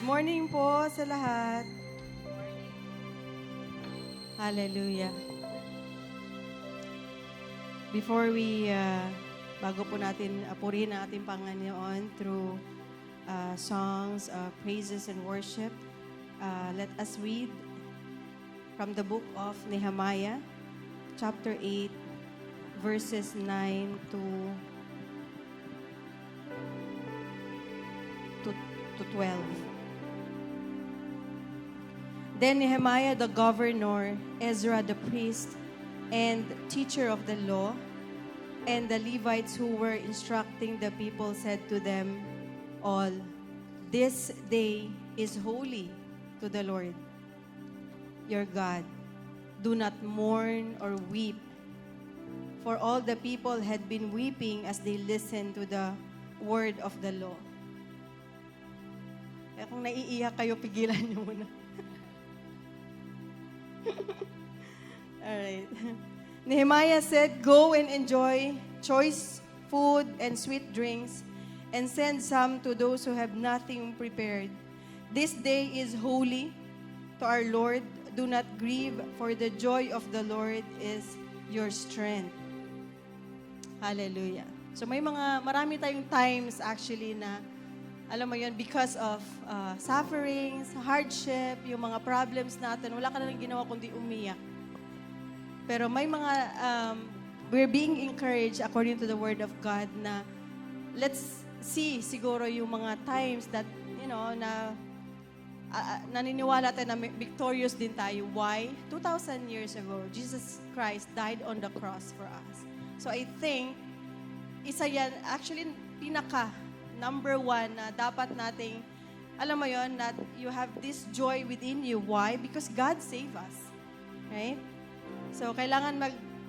morning po sa lahat. Hallelujah. Before we, bago po natin purihin ang ating Panginoon through songs, praises, and worship, let us read from the book of Nehemiah, chapter 8, verses 9 to 12. Then Nehemiah the governor, Ezra the priest, and teacher of the law, and the Levites who were instructing the people said to them all, "This day is holy to the Lord your God. Do not mourn or weep." For all the people had been weeping as they listened to the word of the law. Kaya kung naiiyak kayo, pigilan niyo muna. Alright. Nehemiah said, "Go and enjoy choice food and sweet drinks, and send some to those who have nothing prepared. This day is holy to our Lord. Do not grieve, for the joy of the Lord is your strength." Hallelujah. So marami tayong times actually na, alam mo yun, because of sufferings, hardship, yung mga problems natin, wala ka na lang ginawa kundi umiyak. Pero may mga, we're being encouraged according to the Word of God na let's see siguro yung mga times that, you know, na naniniwala tayo na victorious din tayo. Why? 2,000 years ago, Jesus Christ died on the cross for us. So I think, isa yan, actually, number one na dapat nating, alam mo yon, that you have this joy within you. Why? Because God saved us. Right? So, kailangan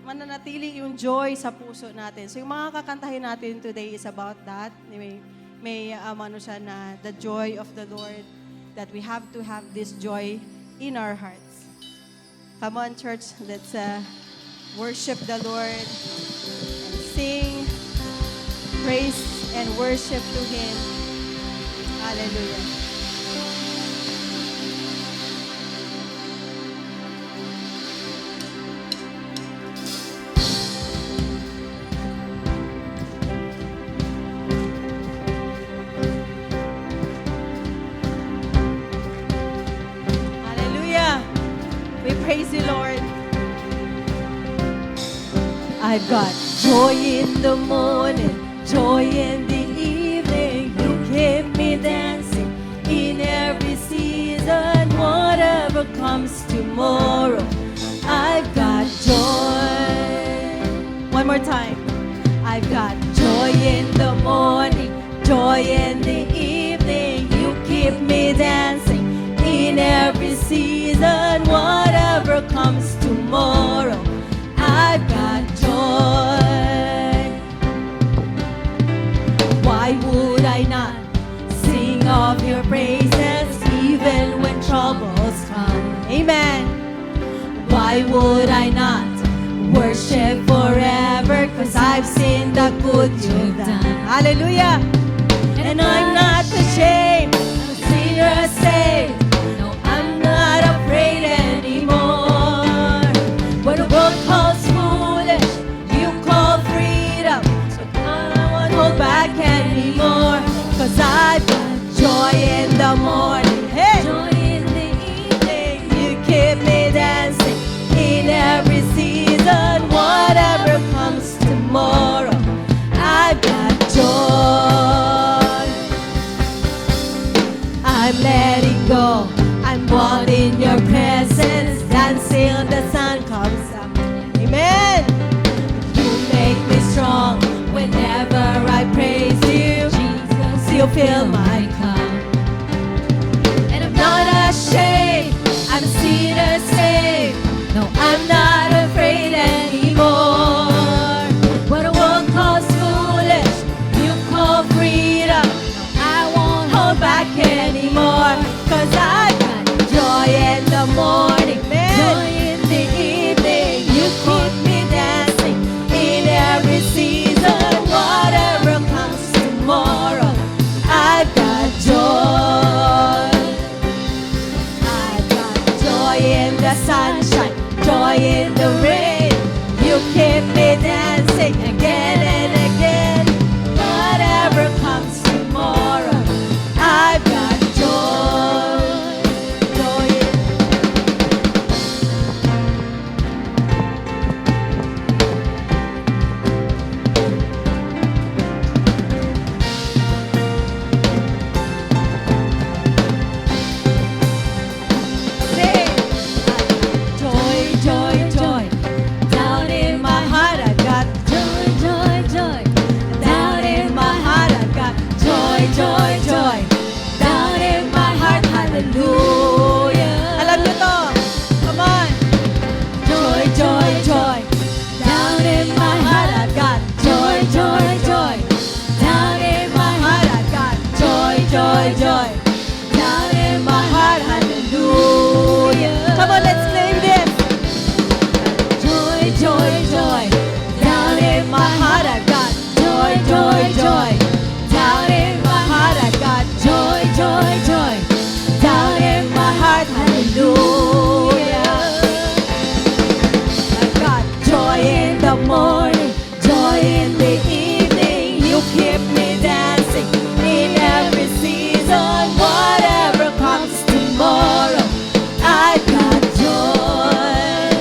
mananatili yung joy sa puso natin. So, yung mga kakantahin natin today is about that. May ano siya na the joy of the Lord, that we have to have this joy in our hearts. Come on, church, let's worship the Lord and sing praise and worship to Him. Hallelujah. Hallelujah. We praise you, Lord. I've got joy in the morning, joy in the evening. You keep me dancing in every season. Whatever comes tomorrow, I've got joy. One more time. I've got joy in the morning, joy in the evening. You keep me dancing in every season. Whatever comes tomorrow, I've got joy. Why would I not sing of your praises even when troubles come? Amen. Why would I not worship forever? 'Cause I've seen the good you've done. Hallelujah. And I'm not ashamed. I'm a sinner saved. No, I'm not afraid anymore. What the world calls foolish, you call freedom. So I won't hold back anymore. 'Cause I've got joy in the morning, hey, joy in the evening. You keep me dancing in every season. Whatever comes tomorrow, I've got joy. I'm letting go. I'm wanting your presence. Dancing till the sun comes up. Amen. You make me strong whenever I praise you. Jesus, you fill my cup. And I'm not ashamed. I'm a sinner saved. No, I'm not afraid anymore. What a world calls foolish, you call freedom. No, I won't hold back anymore. 'Cause I got joy in the morning, joy in the evening. You keep me dancing in every season. Whatever comes tomorrow, I've got keep me dancing again and again. Whatever comes tomorrow, I've got joy. Joy in Sing. Joy, joy, joy. Down in my heart, I got joy, joy, joy. Down in my heart, I got joy, joy, joy. Down in my heart, hallelujah. Alam niyo to. Come on. Joy, joy, joy. Down in my heart, I got joy, joy, joy. Down in my heart, I got joy, joy, joy. Down in my heart, hallelujah. Come on, let's claim this. Joy, joy, joy. Down in my heart, I got joy, joy, joy. Down in my heart, I got joy, joy, joy. Down in my heart, hallelujah. I got joy in the morning, joy in the evening. You keep me dancing in every season. Whatever comes tomorrow, I got joy.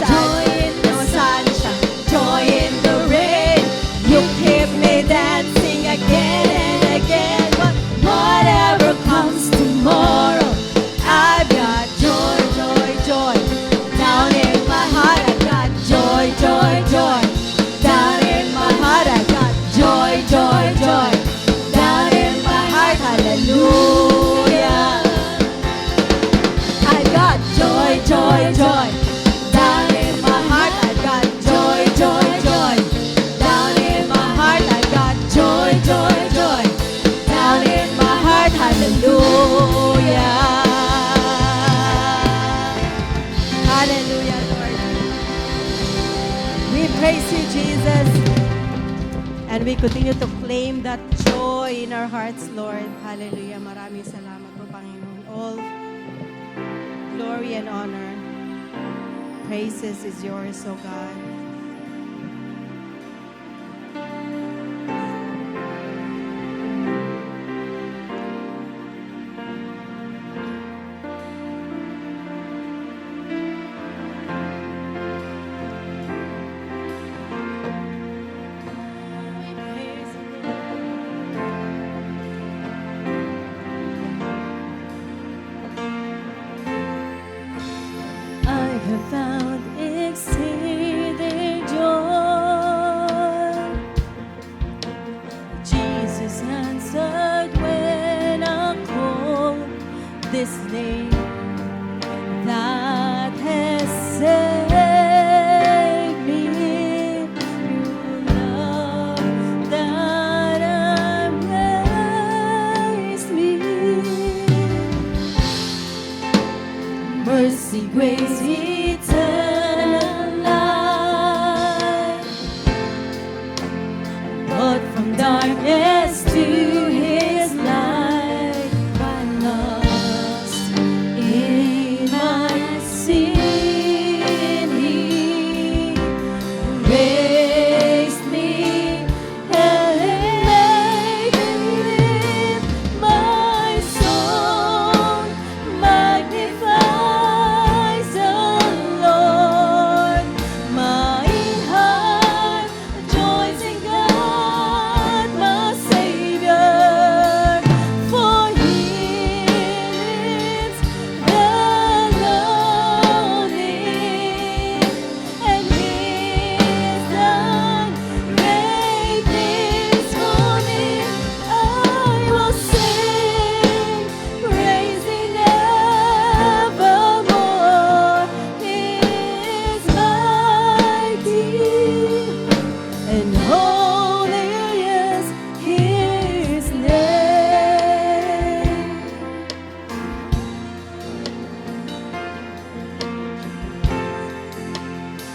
Joy in the sunshine, joy in the rain. You keep me dancing again and again. Whatever comes tomorrow, I've got joy, joy, joy. Down in my heart, I got joy, joy, joy. Down in my heart, I got joy, joy, joy. Down in my heart, hallelujah. I got joy, joy, joy. Down in my heart, I got joy, joy, joy. Down in my heart, I got joy, joy, joy. Down in my heart, hallelujah. Hallelujah, Lord. We praise you, Jesus. And we continue to claim that joy in our hearts, Lord. Hallelujah. Maraming salamat po, Panginoon. All glory and honor, praises is yours, O God. I have found exceeding joy. Jesus answered when I called this name that has saved me. Your love that embraced me. Mercy, grace, eternal life. But from darkness to His light, I lost in my sin. He raised me and made me live. My soul magnifies the Lord. My heart joins in God, my Savior. For He lives the lonely, and He's done great things for me. I will sing, praising evermore. He is mighty, and holy is His name.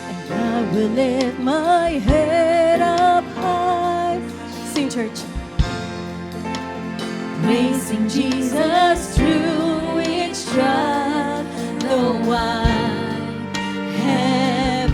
And I will lift my head up high. Sing, church. Praising Jesus through each trial, though I have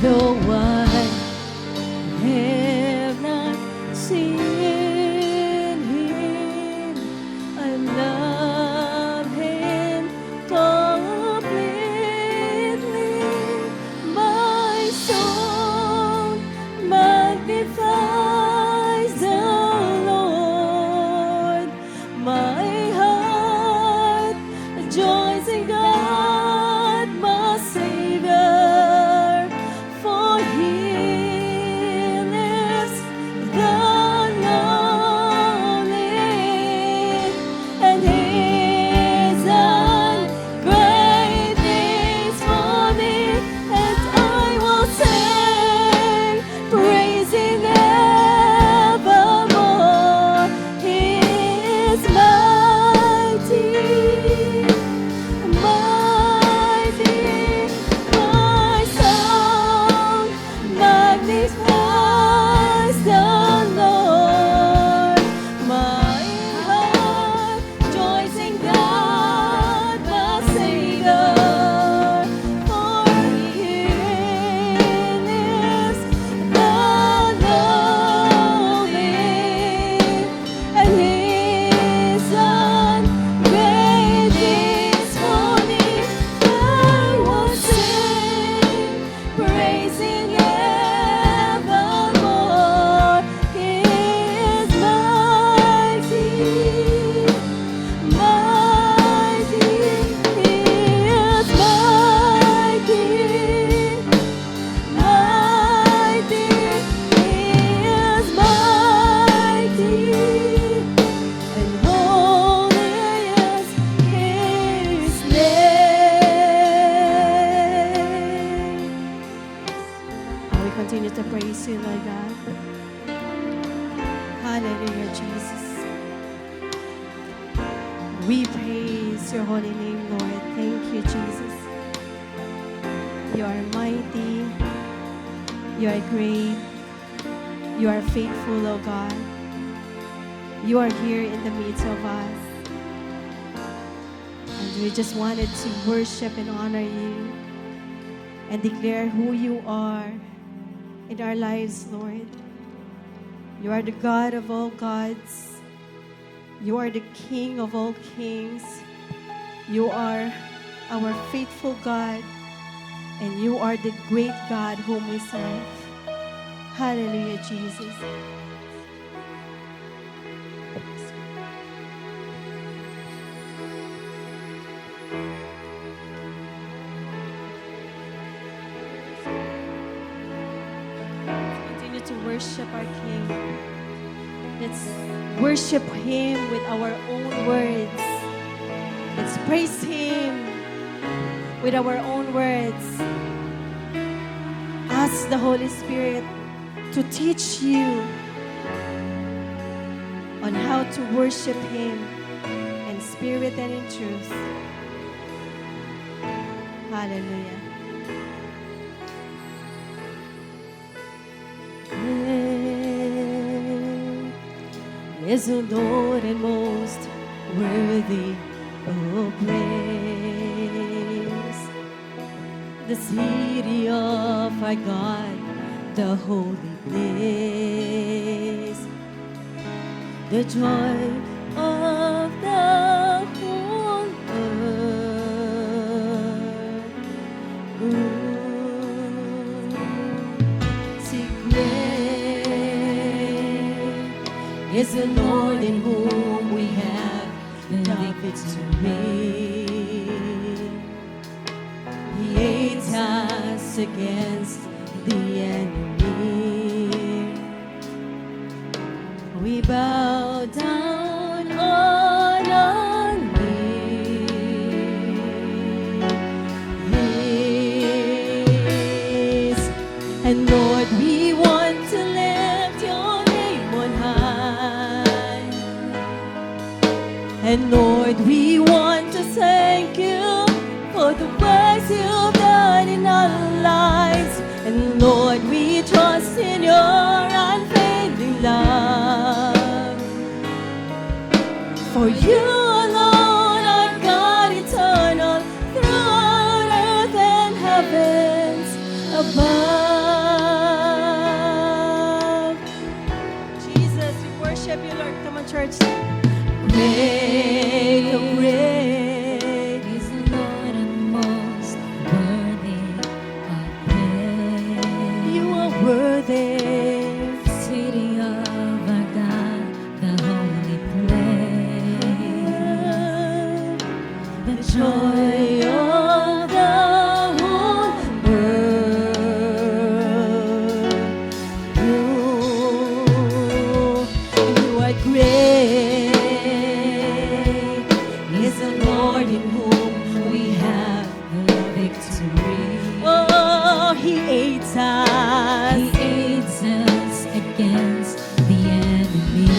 though I have not seen him, I love him completely. My soul magnifies the Lord. My heart joins in God, my Savior, for He lives the lonely, and He's done great things for me, and I will sing, praising evermore. He is mighty, mighty. My soul magnifies the Lord. My heart joins in God, my Savior, for He lives the lonely, and He's done great things for me. I will sing, praising evermore. He is mighty, mighty. He is mighty, mighty. He is mighty, and holy is His name. We continue to praise You, Lord God. Hallelujah, Jesus. We praise Your holy name, Lord. Thank You, Jesus. You are mighty. You are great. You are faithful, O God. You are here in the midst of us. And we just wanted to worship and honor You and declare who You are in our lives, Lord. You are the God of all gods. You are the King of all kings. You are our faithful God, and You are the great God whom we serve. Hallelujah, Jesus. Continue to worship our King. Let's worship Him with our own words. Let's praise Him with our own words. Ask the Holy Spirit to teach you on how to worship Him in spirit and in truth. Hallelujah. Is the Lord and most worthy of praise. The city of our God, the holy place, the joy of the whole earth. See, great is the Lord in whom we have the victory. He aids us against the enemy. We bow down on our knees, and Lord, we want to lift Your name on high. And Lord, we want to thank You for the works You've done in our lives. And Lord, we trust in Your unfailing love. For You alone are God eternal, throughout earth and heavens above. church. Great, oh great is the Lord and most worthy of praise. You are worthy. City of our God, the holy place, the joy of the whole world. You are great. Is the Lord in whom we have the victory. Oh, He aids He us. aids us against the enemy.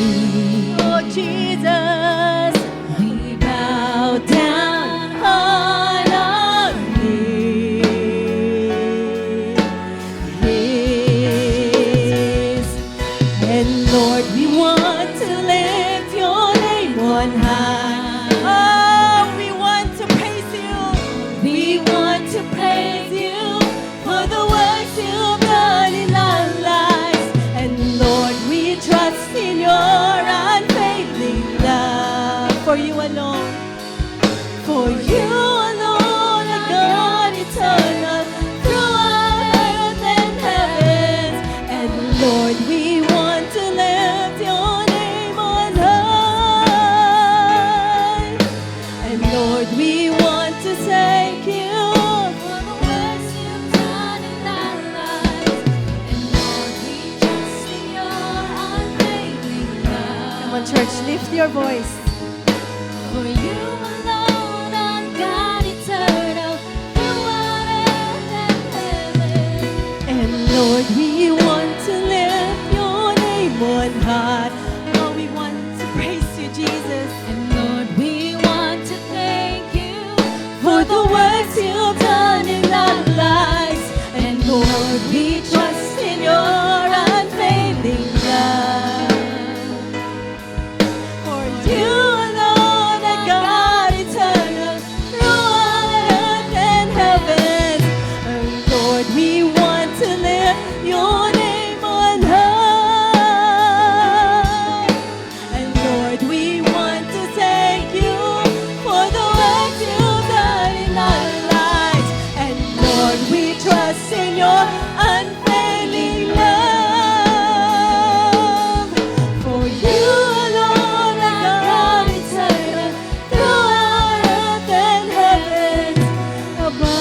Oh, Jesus. We bow down On our knees. And Lord, we want to lift your name on high. Oh, we want to praise you. We want to praise you for the works you've done in our lives. And Lord, we trust in your unfailing love. For you alone. For you alone are God eternal throughout earth and heavens. And Lord, we want to lift your name on high. And Lord, we want to thank you for the works you've done in our lives. And Lord, we trust in your unfailing love. Come on, church, lift your voice. For you alone are God eternal throughout earth and heaven. And Lord, we want to lift your name on high. Oh, we want to praise you, Jesus, And Lord, we want to thank you for the works you've done in our lives. And Lord, we trust in your unfailing love. For you alone are God eternal throughout earth and heaven. And Lord, we want to lift your name on high. And Lord, we want to thank you for the work you've done in our lives. And Lord, we trust in your unfailing love. For you alone are God eternal throughout earth and heaven above.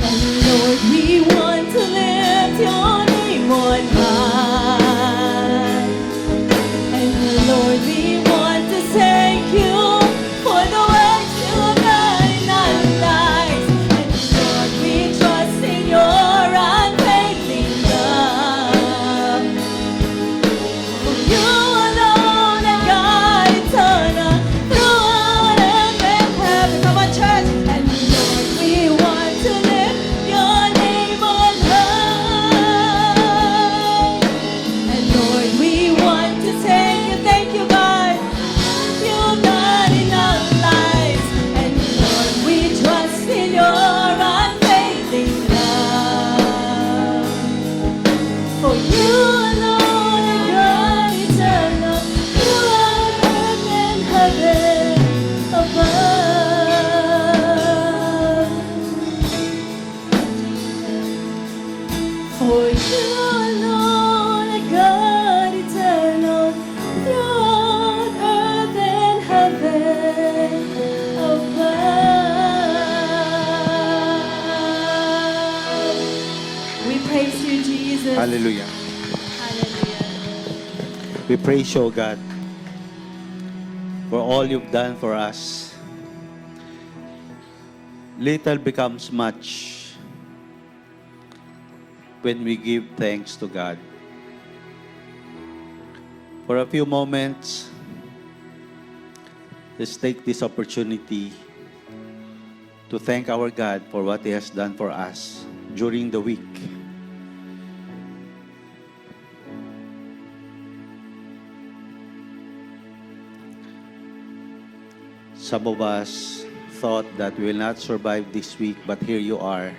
And Lord, we want to lift your name on high. And Lord, we want to thank you for the works you've done in our lives. And Lord, we trust in your unfailing love. For you alone are God eternal throughout earth and heaven. Come on, church. And Lord, we want to lift your name on high. And Lord, we want to thank you, God. You've done in our lives. And Lord, we trust in your unfailing love. For you alone are God eternal throughout earth and heaven above. For you alone are God eternal throughout earth and heaven above. We praise you, Jesus. Hallelujah. Hallelujah. We praise you, O God, for all you've done for us. Little becomes much when we give thanks to God. For a few moments, let's take this opportunity to thank our God for what He has done for us during the week. Some of us thought that we will not survive this week, but here you are,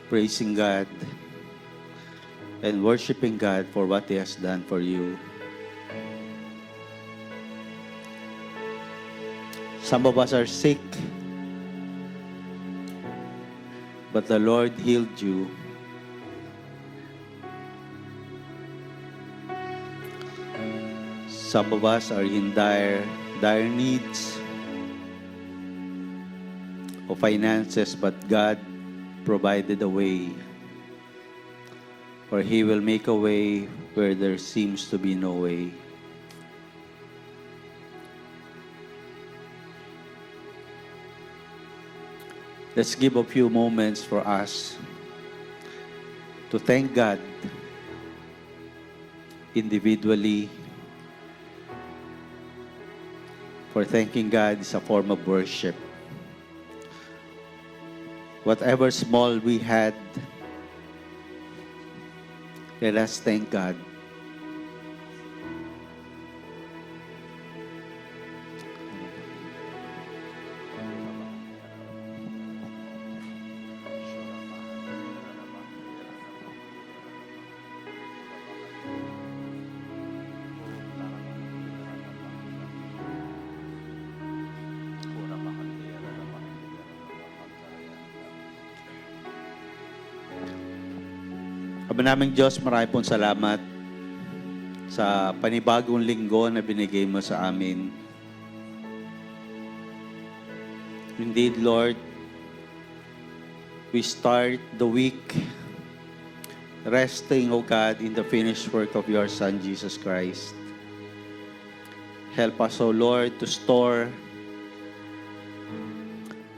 praising God and worshiping God for what He has done for you. Some of us are sick, but the Lord healed you. Some of us are in dire needs of finances, but God provided a way, for He will make a way where there seems to be no way. Let's give a few moments for us to thank God individually. For thanking God is a form of worship. Whatever small we had, let us thank God. Ama naming Diyos, marami pong salamat sa panibagong linggo na binigay mo sa amin. Indeed, Lord, we start the week resting, O God, in the finished work of your Son, Jesus Christ. Help us, O Lord, to store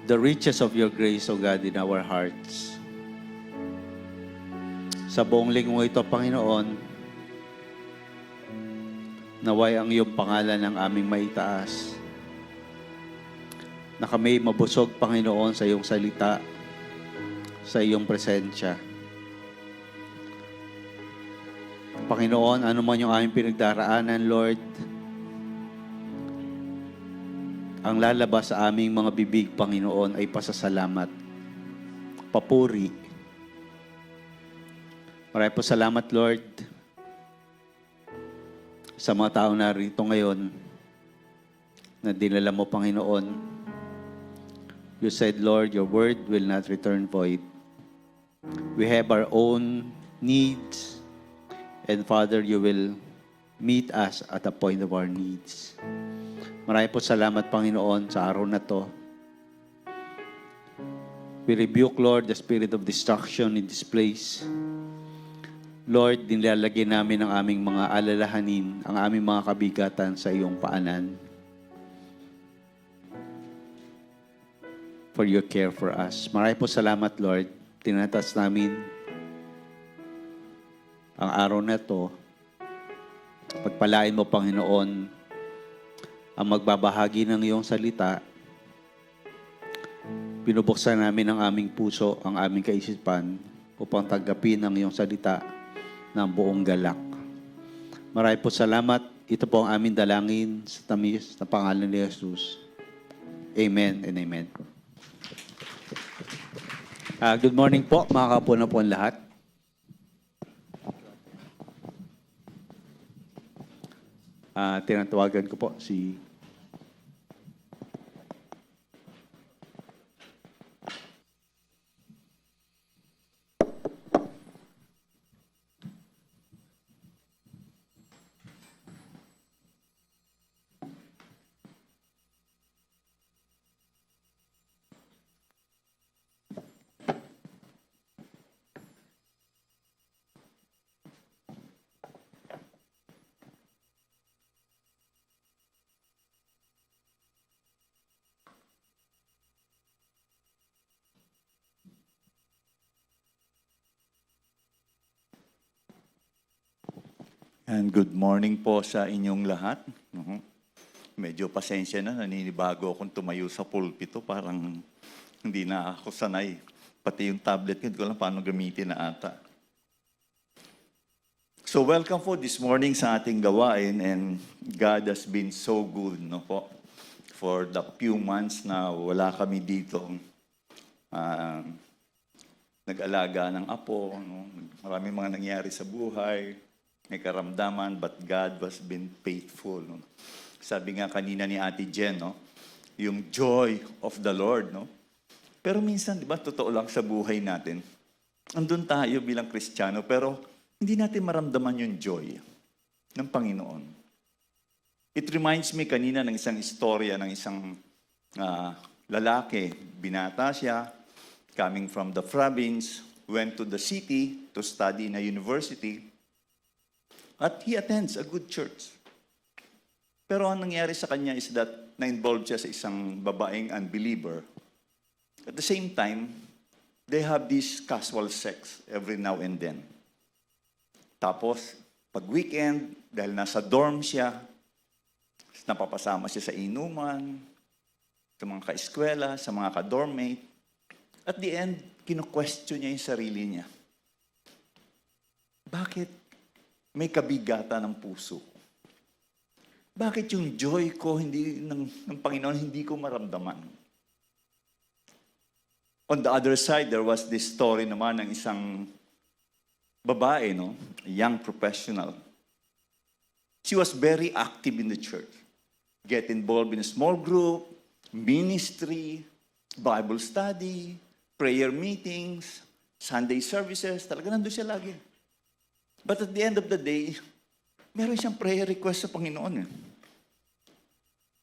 the riches of your grace, O God, in our hearts. Sa buong linggo ito, Panginoon, naway ang iyong pangalan ang aming maitaas. Na kami mabusog, Panginoon, sa iyong salita, sa iyong presensya. Panginoon, ano man yung aming pinagdaraanan, Lord, ang lalabas sa aming mga bibig, Panginoon, ay pasasalamat, papuri. Maraming po salamat, Lord, sa mga tao na rito ngayon na dinala mo, Panginoon. You said, Lord, your word will not return void. We have our own needs, and Father, you will meet us at the point of our needs. Maraming po salamat, Panginoon, sa araw na to. We rebuke, Lord, the spirit of destruction in this place. Lord, nilalagay namin ang aming mga alalahanin, ang aming mga kabigatan sa iyong paanan. For your care for us. Maraming po salamat, Lord. Tinatas namin ang araw na to. Pagpalain mo, Panginoon, ang magbabahagi ng iyong salita. Pinubuksan namin ang aming puso, ang aming kaisipan, upang tanggapin ang iyong salita ng buong galak. Maraming po salamat. Ito po ang aming dalangin sa tamis na pangalan ni Jesus. Amen and amen. Good morning po, mga kapuna-pon lahat. Tinatawagan ko po si And good morning po sa inyong lahat. medyo pasensya na, naninibago akong tumayo sa pulpito. Parang hindi na ako sanay. Pati yung tablet ko, hindi ko lang paano gamitin na ata. So welcome po this morning sa ating gawain, and God has been so good, no po, for the few months na wala kami dito. Nag-alaga ng apo, no? Maraming mga nangyari sa buhay, may karamdaman, but God has been faithful. No? Sabi nga kanina ni Ate Jen, no? Yung joy of the Lord. No? Pero minsan, di ba, totoo lang sa buhay natin, andun tayo bilang Kristiyano, pero hindi natin maramdaman yung joy ng Panginoon. It reminds me kanina ng isang istorya ng isang lalaki. Binata siya, coming from the province, went to the city to study in a university, at he attends a good church. Pero ang nangyari sa kanya is that na-involved siya sa isang babaeng unbeliever. At the same time, they have this casual sex every now and then. Tapos, pag weekend, dahil nasa dorm siya, napapasama siya sa inuman, sa mga ka-eskwela, sa mga ka-dormmate. At the end, kino-question niya yung sarili niya. Bakit may kabigatan ng puso? Bakit yung joy ko ng Panginoon hindi ko maramdaman? On the other side, there was this story naman ng isang babae, no? A young professional. She was very active in the church. Get involved in a small group, ministry, Bible study, prayer meetings, Sunday services. Talaga nandun siya lagi. But at the end of the day, meron siyang prayer request sa Panginoon.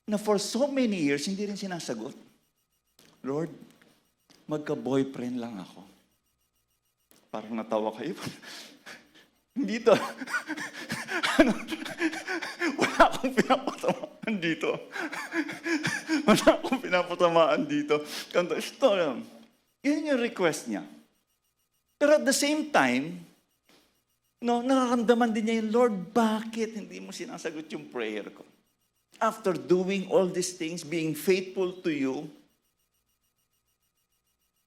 Na for so many years, hindi rin sinasagot. Lord, magka-boyfriend lang ako. Parang natawa kayo. Hindi to. Wala akong pinapatamaan dito. Wala akong pinapatamaan dito. Kanto, istorya. Yun yung request niya. Pero at the same time, no, nararamdaman din niya yung, Lord, bakit hindi mo sinasagot yung prayer ko? After doing all these things, being faithful to you,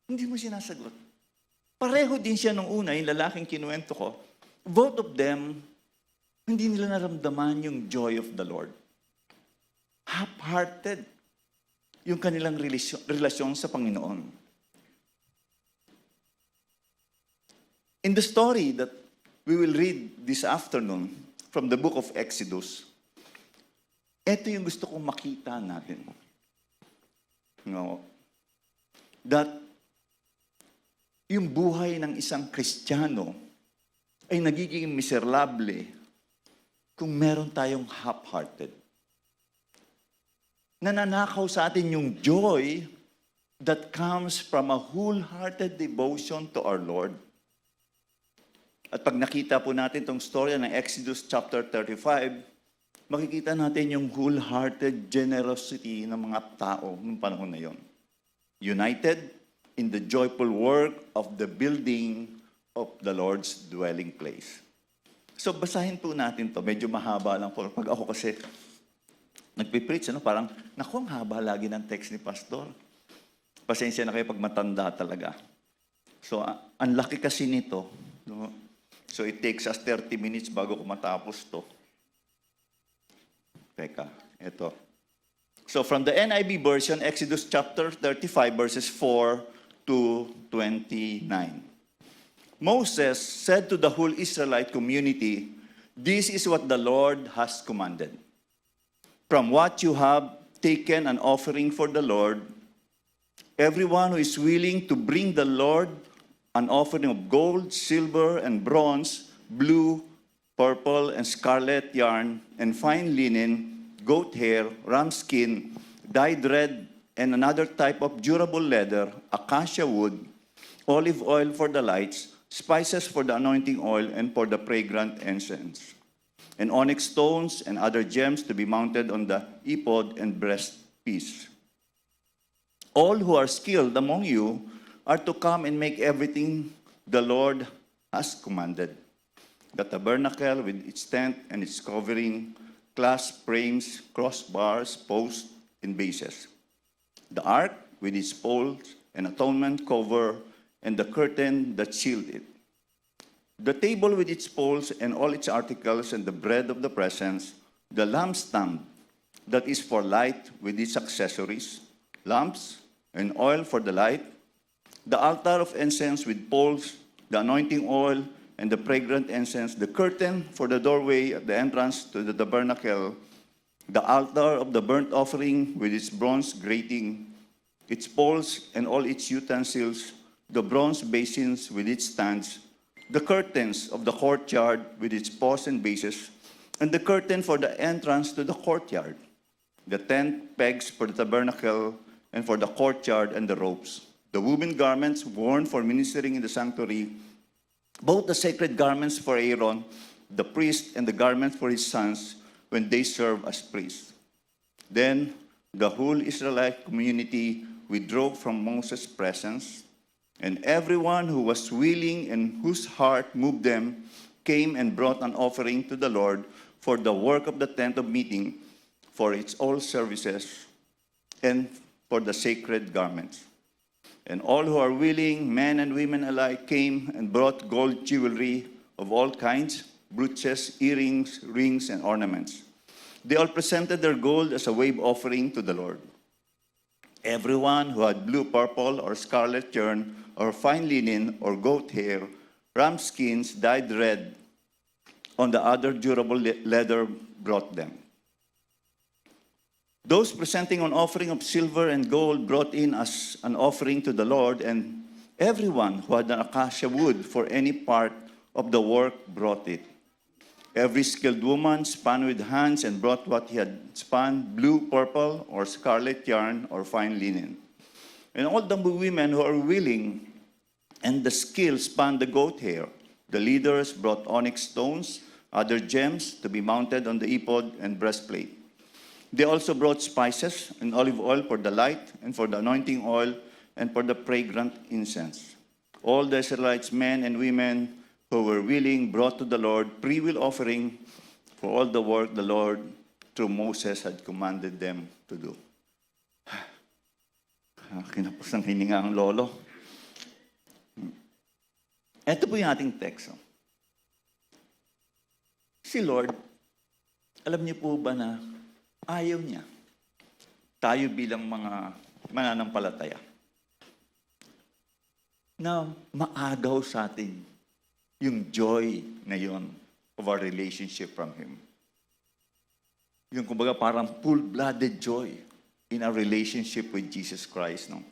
hindi mo sinasagot. Pareho din siya nung una, yung lalaking kinuwento ko. Both of them, hindi nila naramdaman yung joy of the Lord. Half-hearted yung kanilang relasyon sa Panginoon. In the story that we will read this afternoon from the book of Exodus, ito yung gusto kong makita natin. No? That yung buhay ng isang Kristiyano ay nagiging miserable kung meron tayong half-hearted. Nananakaw sa atin yung joy that comes from a wholehearted devotion to our Lord. At pag nakita po natin itong storya ng Exodus chapter 35, makikita natin yung wholehearted generosity ng mga tao noong panahon na yon. United in the joyful work of the building of the Lord's dwelling place. So basahin po natin to. Medyo mahaba lang po. Pag ako kasi nagpipreach, parang, naku, ang haba lagi ng text ni Pastor. Pasensya na kayo pag matanda talaga. So, ang laki kasi nito. No? So, it takes us 30 minutes bago ko matapos to. Teka, ito. So, from the NIV version, Exodus chapter 35, verses 4 to 29. Moses said to the whole Israelite community, "This is what the Lord has commanded. From what you have taken an offering for the Lord, everyone who is willing to bring the Lord an offering of gold, silver, and bronze, blue, purple, and scarlet yarn, and fine linen, goat hair, ram skin, dyed red, and another type of durable leather, acacia wood, olive oil for the lights, spices for the anointing oil, and for the fragrant incense, and onyx stones and other gems to be mounted on the ephod and breastpiece. All who are skilled among you are to come and make everything the Lord has commanded: the tabernacle with its tent and its covering, clasp frames, crossbars, posts, and bases. The ark with its poles, an atonement cover, and the curtain that shielded it. The table with its poles and all its articles, and the bread of the presence, the lampstand that is for light with its accessories, lamps and oil for the light, the altar of incense with poles, the anointing oil, and the fragrant incense, the curtain for the doorway at the entrance to the tabernacle, the altar of the burnt offering with its bronze grating, its poles and all its utensils, the bronze basins with its stands, the curtains of the courtyard with its posts and bases, and the curtain for the entrance to the courtyard, the tent pegs for the tabernacle and for the courtyard, and the ropes, the woven garments worn for ministering in the sanctuary, both the sacred garments for Aaron, the priest, and the garments for his sons when they serve as priests. Then the whole Israelite community withdrew from Moses' presence, and everyone who was willing and whose heart moved them came and brought an offering to the Lord for the work of the tent of meeting, for its all services, and for the sacred garments. And all who are willing, men and women alike, came and brought gold jewelry of all kinds, brooches, earrings, rings, and ornaments. They all presented their gold as a wave offering to the Lord. Everyone who had blue, purple, or scarlet yarn, or fine linen, or goat hair, ram skins dyed red, on the other durable leather brought them. Those presenting an offering of silver and gold brought in as an offering to the Lord, and everyone who had an acacia wood for any part of the work brought it. Every skilled woman spun with hands and brought what he had spun, blue, purple, or scarlet yarn, or fine linen. And all the women who are willing and the skilled spun the goat hair. The leaders brought onyx stones, other gems to be mounted on the ephod and breastplate. They also brought spices and olive oil for the light, and for the anointing oil, and for the fragrant incense. All the Israelites, men and women who were willing, brought to the Lord freewill offering for all the work the Lord through Moses had commanded them to do. Kinapos ng hininga ang lolo. Ito po yung ating text. Si Lord, alam niyo po ba na ayaw niya tayo bilang mga mananampalataya na maagaw sa atin yung joy na yon of our relationship from Him. Yung kumbaga parang full-blooded joy in our relationship with Jesus Christ. No?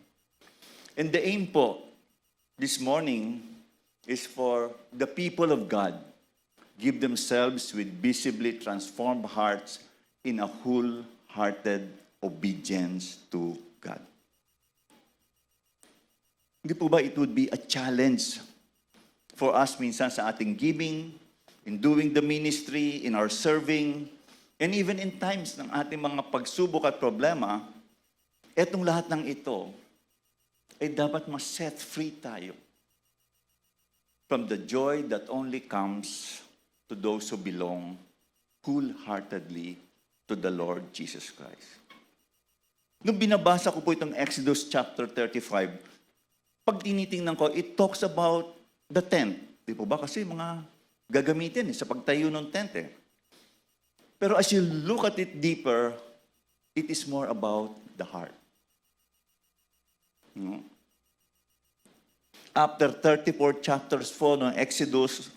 And the aim po this morning is for the people of God give themselves with visibly transformed hearts in a wholehearted obedience to God. Hindi po ba it would be a challenge for us minsan sa ating giving, in doing the ministry, in our serving, and even in times ng ating mga pagsubok at problema, etong lahat ng ito ay dapat ma-set free tayo from the joy that only comes to those who belong wholeheartedly to the Lord Jesus Christ. Nung binabasa ko po itong Exodus chapter 35, pag tinitingnan ko, it talks about the tent. Di po ba? Kasi mga gagamitin sa pagtayo ng tent eh. Pero as you look at it deeper, it is more about the heart. No? After 34 chapters po ng Exodus,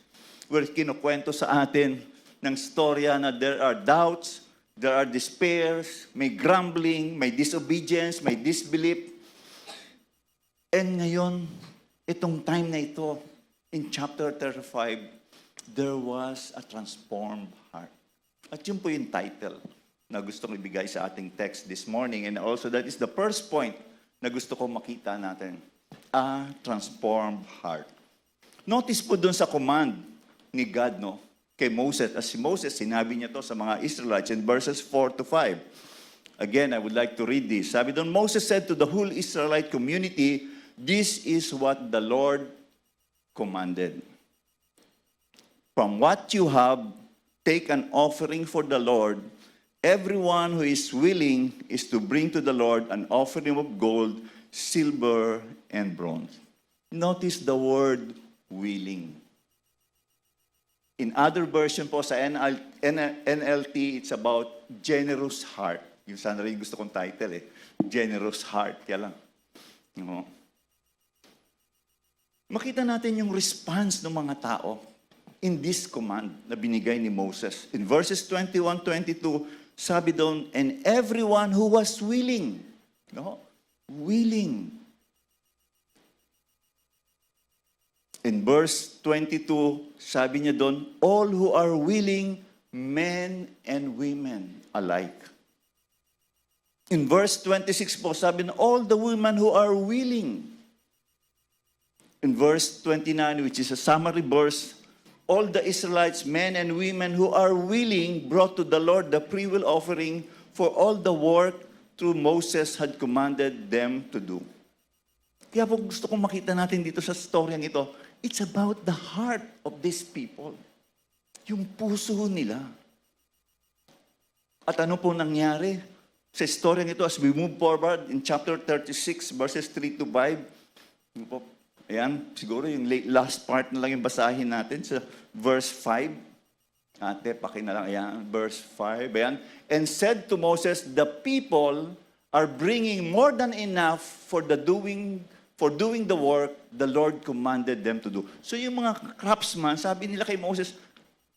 where kinukwento sa atin ng storya na there are doubts, there are despairs, may grumbling, may disobedience, may disbelief. And ngayon, itong time na ito, in chapter 35, there was a transformed heart. At yun po yung title na gustong ibigay sa ating text this morning. And also that is the first point na gusto ko makita natin. A transformed heart. Notice po dun sa command ni God, no? Kay Moses. As si Moses, sinabi niya to sa mga Israelites in verses 4 to 5. Again, I would like to read this. Sabi doon, Moses said to the whole Israelite community, "This is what the Lord commanded. From what you have, take an offering for the Lord, everyone who is willing is to bring to the Lord an offering of gold, silver, and bronze. Notice the word willing. In other version po sa NLT, it's about generous heart. Yung sana rin gusto kong title eh. Generous heart. Kaya lang. No. Makita natin yung response ng mga tao in this command na binigay ni Moses. In verses 21, 22, sabi doon, and everyone who was willing. No? Willing. In verse 22, sabi niya doon, all who are willing, men and women alike. In verse 26 po, sabi na, all the women who are willing. In verse 29, which is a summary verse, all the Israelites, men and women who are willing, brought to the Lord the freewill offering for all the work through Moses had commanded them to do. Kaya po gusto kong makita natin dito sa storyang ito, it's about the heart of these people. Yung puso nila. At ano po nangyari sa storyang ito as we move forward in chapter 36, verses 3 to 5. Ano po? Ayan, siguro yung last part na lang yung basahin natin sa verse 5. Ate, paki na lang. Ayan, verse 5. Ayan. And said to Moses, the people are bringing more than enough for doing the work the Lord commanded them to do. So yung mga craftsmen, sabi nila kay Moses,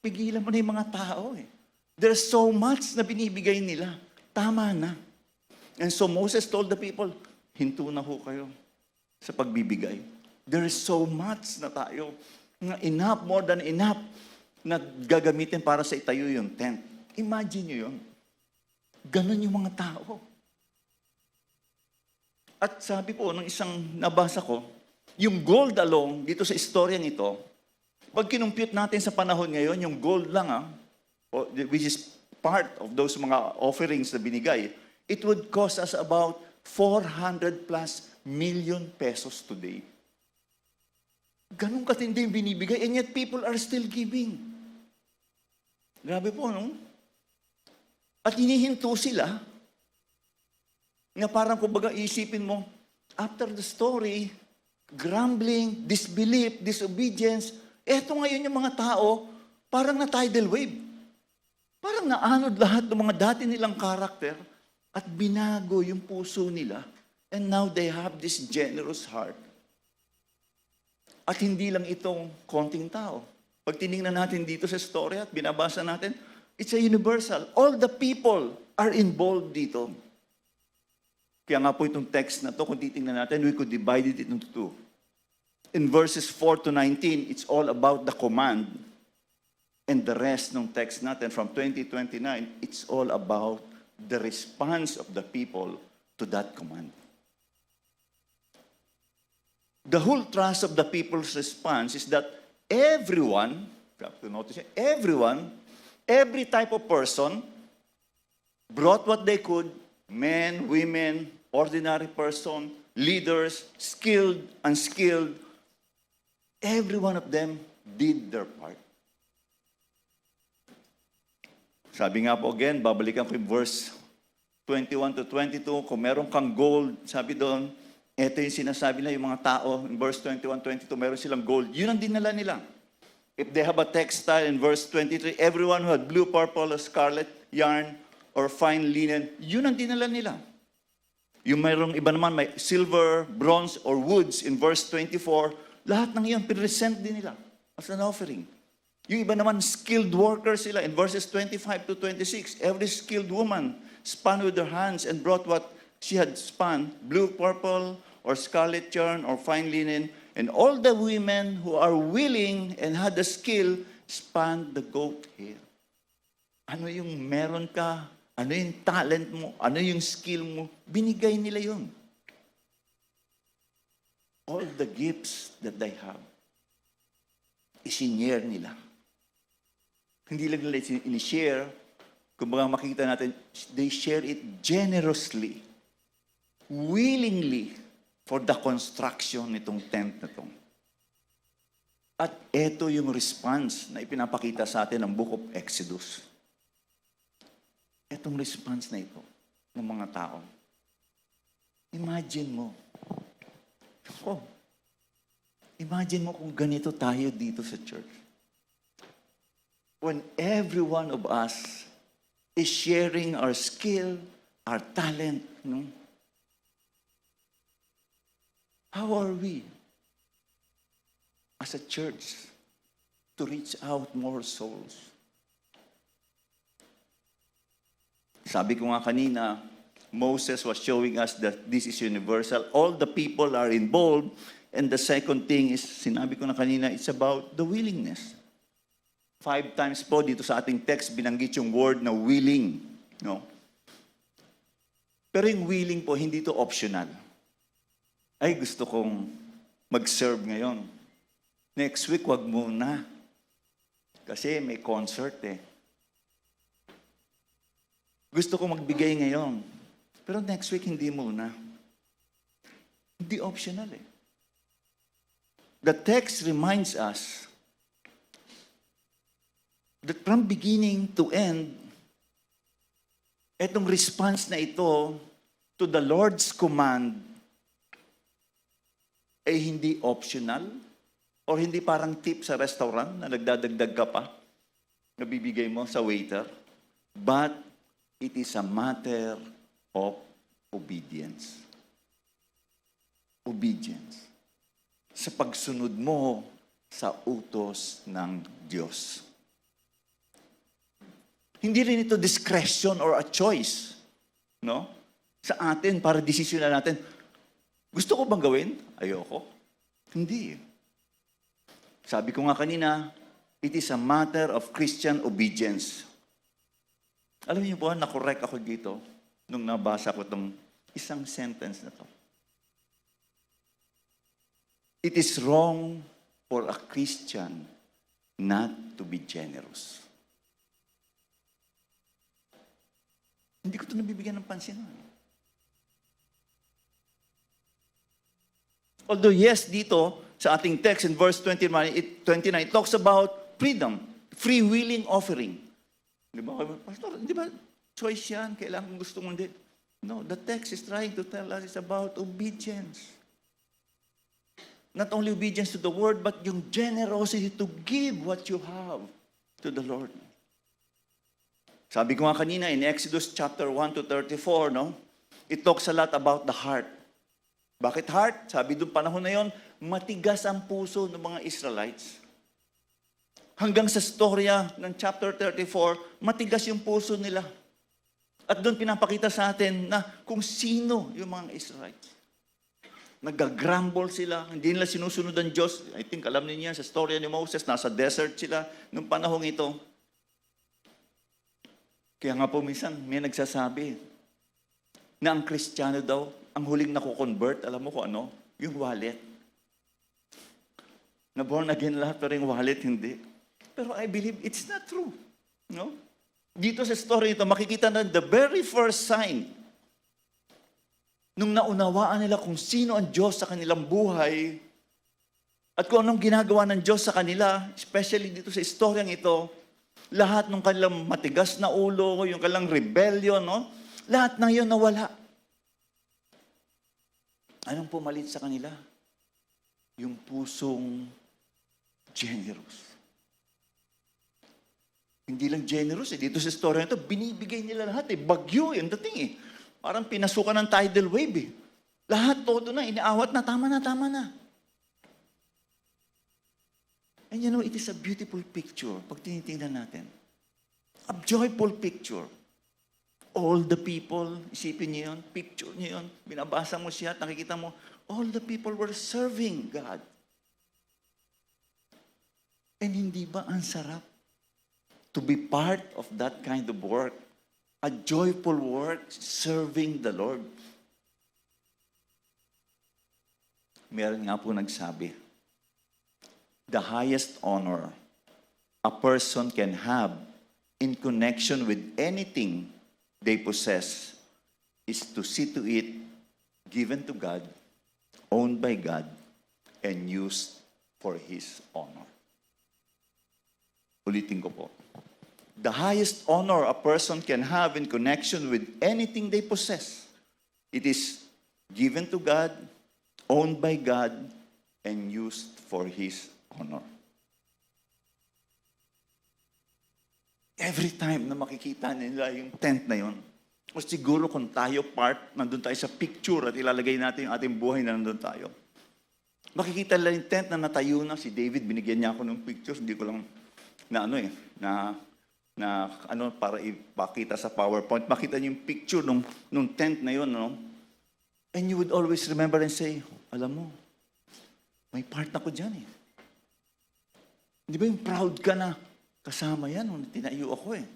pigilan mo na yung mga tao eh. There's so much na binibigay nila. Tama na. And so Moses told the people, hinto na ho kayo sa pagbibigay. There is so much na tayo, na enough, more than enough, na gagamitin para sa itayo yung tent. Imagine nyo yun. Ganon yung mga tao. At sabi po, ng isang nabasa ko, yung gold alone, dito sa istoryang ito, pag kinumpute natin sa panahon ngayon, yung gold lang, which is part of those mga offerings na binigay, it would cost us about 400 plus million pesos today. Ganun katindi yung binibigay, and yet people are still giving. Grabe po, no? At hinihinto sila, na parang kumbaga isipin mo, after the story, grumbling, disbelief, disobedience, eto ngayon yung mga tao, parang na tidal wave. Parang naanod lahat ng mga dati nilang karakter at binago yung puso nila. And now they have this generous heart. At hindi lang itong konting tao. Pag tinignan natin dito sa story at binabasa natin, it's a universal. All the people are involved dito. Kaya nga po itong text na to, kung titingnan natin, we could divide it into two. In verses 4 to 19, it's all about the command. And the rest ng text natin from 20-29, it's all about the response of the people to that command. The whole thrust of the people's response is that everyone, you have to notice, everyone, every type of person, brought what they could, men, women, ordinary person, leaders, skilled, unskilled, every one of them did their part. Sabi nga po again, babalikan ko yung verse 21 to 22, kung meron kang gold, sabi doon, ito yung sinasabi na yung mga tao, in verse 21, 22, meron silang gold. Yun ang dinala nila. If they have a textile, in verse 23, everyone who had blue, purple, or scarlet yarn, or fine linen, yun ang dinala nila. Yung mayroong iba naman, may silver, bronze, or woods, in verse 24, lahat ng iyon, pinresent din nila as an offering. Yung iba naman, skilled workers sila. In verses 25 to 26, every skilled woman spun with her hands and brought what she had spun, blue, purple, or scarlet yarn, or fine linen, and all the women who are willing and had the skill spun the goat hair. Ano yung meron ka? Ano yung talent mo? Ano yung skill mo? Binigay nila yun. All the gifts that they have, isinare nila. Hindi lang nila in-share, kumbaga makikita natin, they share it generously, willingly, for the construction nitong tent na to. At ito yung response na ipinapakita sa atin ng Book of Exodus. Itong response na ito ng mga tao. Imagine mo. Oh, imagine mo kung ganito tayo dito sa church. When every one of us is sharing our skill, our talent, no? How are we as a church to reach out more souls? Sabi ko nga kanina, Moses was showing us that this is universal. All the people are involved. And the second thing is, sinabi ko na kanina, it's about the willingness. 5 times po dito sa ating text, binanggit yung word na willing. No? Pero yung willing po, hindi to optional. Ay, gusto kong mag-serve ngayon. Next week, wag muna. Kasi may concert eh. Gusto ko magbigay ngayon. Pero next week, hindi muna. Hindi optional eh. The text reminds us that from beginning to end, etong response na ito to the Lord's command ay hindi optional or hindi parang tip sa restaurant na nagdadagdag ka pa, nabibigay mo sa waiter, but it is a matter of obedience. Obedience. Sa pagsunod mo sa utos ng Diyos. Hindi rin ito discretion or a choice, no? Sa atin, para desisyonan natin, gusto ko bang gawin? Ayoko. Hindi. Sabi ko nga kanina, it is a matter of Christian obedience. Alam niyo po, na-correct ako dito nung nabasa ko itong isang sentence na to. It is wrong for a Christian not to be generous. Hindi ko ito nabibigyan ng pansin. Although yes, dito sa ating text in verse 29, it talks about freedom, free willing offering. Di ba? Pastor, di ba choice yan? Kailangan gusto mo din. No, the text is trying to tell us it's about obedience. Not only obedience to the word, but yung generosity to give what you have to the Lord. Sabi ko nga kanina in Exodus chapter 1 to 34, no? It talks a lot about the heart. Bakit heart? Sabi doon panahon na yon, matigas ang puso ng mga Israelites. Hanggang sa storya ng chapter 34, matigas yung puso nila. At doon pinapakita sa atin na kung sino yung mga Israelites. Nag-grumble sila, hindi nila sinusunod ang Diyos. I think alam niyo yan sa storya ni Moses, nasa desert sila nung panahong ito. Kaya nga po minsan may nagsasabi na ang Kristiyano daw, ang huling nakukonvert, alam mo kung ano? Yung wallet. Na born again lahat, pero yung wallet hindi. Pero I believe it's not true. No? Dito sa story ito, makikita na the very first sign nung naunawaan nila kung sino ang Diyos sa kanilang buhay at kung anong ginagawa ng Diyos sa kanila, especially dito sa istoryang ito, lahat ng kanilang matigas na ulo, yung kanilang rebellion, no? Lahat ng yun nawala. Anong pumalit sa kanila? Yung pusong generous. Hindi lang generous, dito sa story na ito, binibigay nila lahat, bagyo, yung dating eh. Parang pinasukan ng tidal wave eh. Lahat, todo na, inaawat na, tama na. And you know, it is a beautiful picture pag tinitingnan natin. A joyful picture. All the people, isipin niyo yun, picture niyo yun, binabasa mo siya at nakikita mo, all the people were serving God. And hindi ba ang sarap to be part of that kind of work? A joyful work serving the Lord. Meron nga po nagsabi, the highest honor a person can have in connection with anything they possess is to see to it given to God, owned by God, and used for His honor. Ulitin ko po. The highest honor a person can have in connection with anything they possess. It is given to God, owned by God, and used for His honor. Every time na makikita nila yung tent na yon, o siguro kung tayo nandun tayo sa picture at ilalagay natin yung ating buhay na nandun tayo. Makikita nila yung tent na natayo na. Si David, binigyan niya ako ng pictures. Hindi ko lang para ipakita sa PowerPoint. Makita niyo yung picture nung tent na yun, no? And you would always remember and say, alam mo, may part ako dyan eh. Di ba yung proud ka na kasama yan nung tinayo ako eh.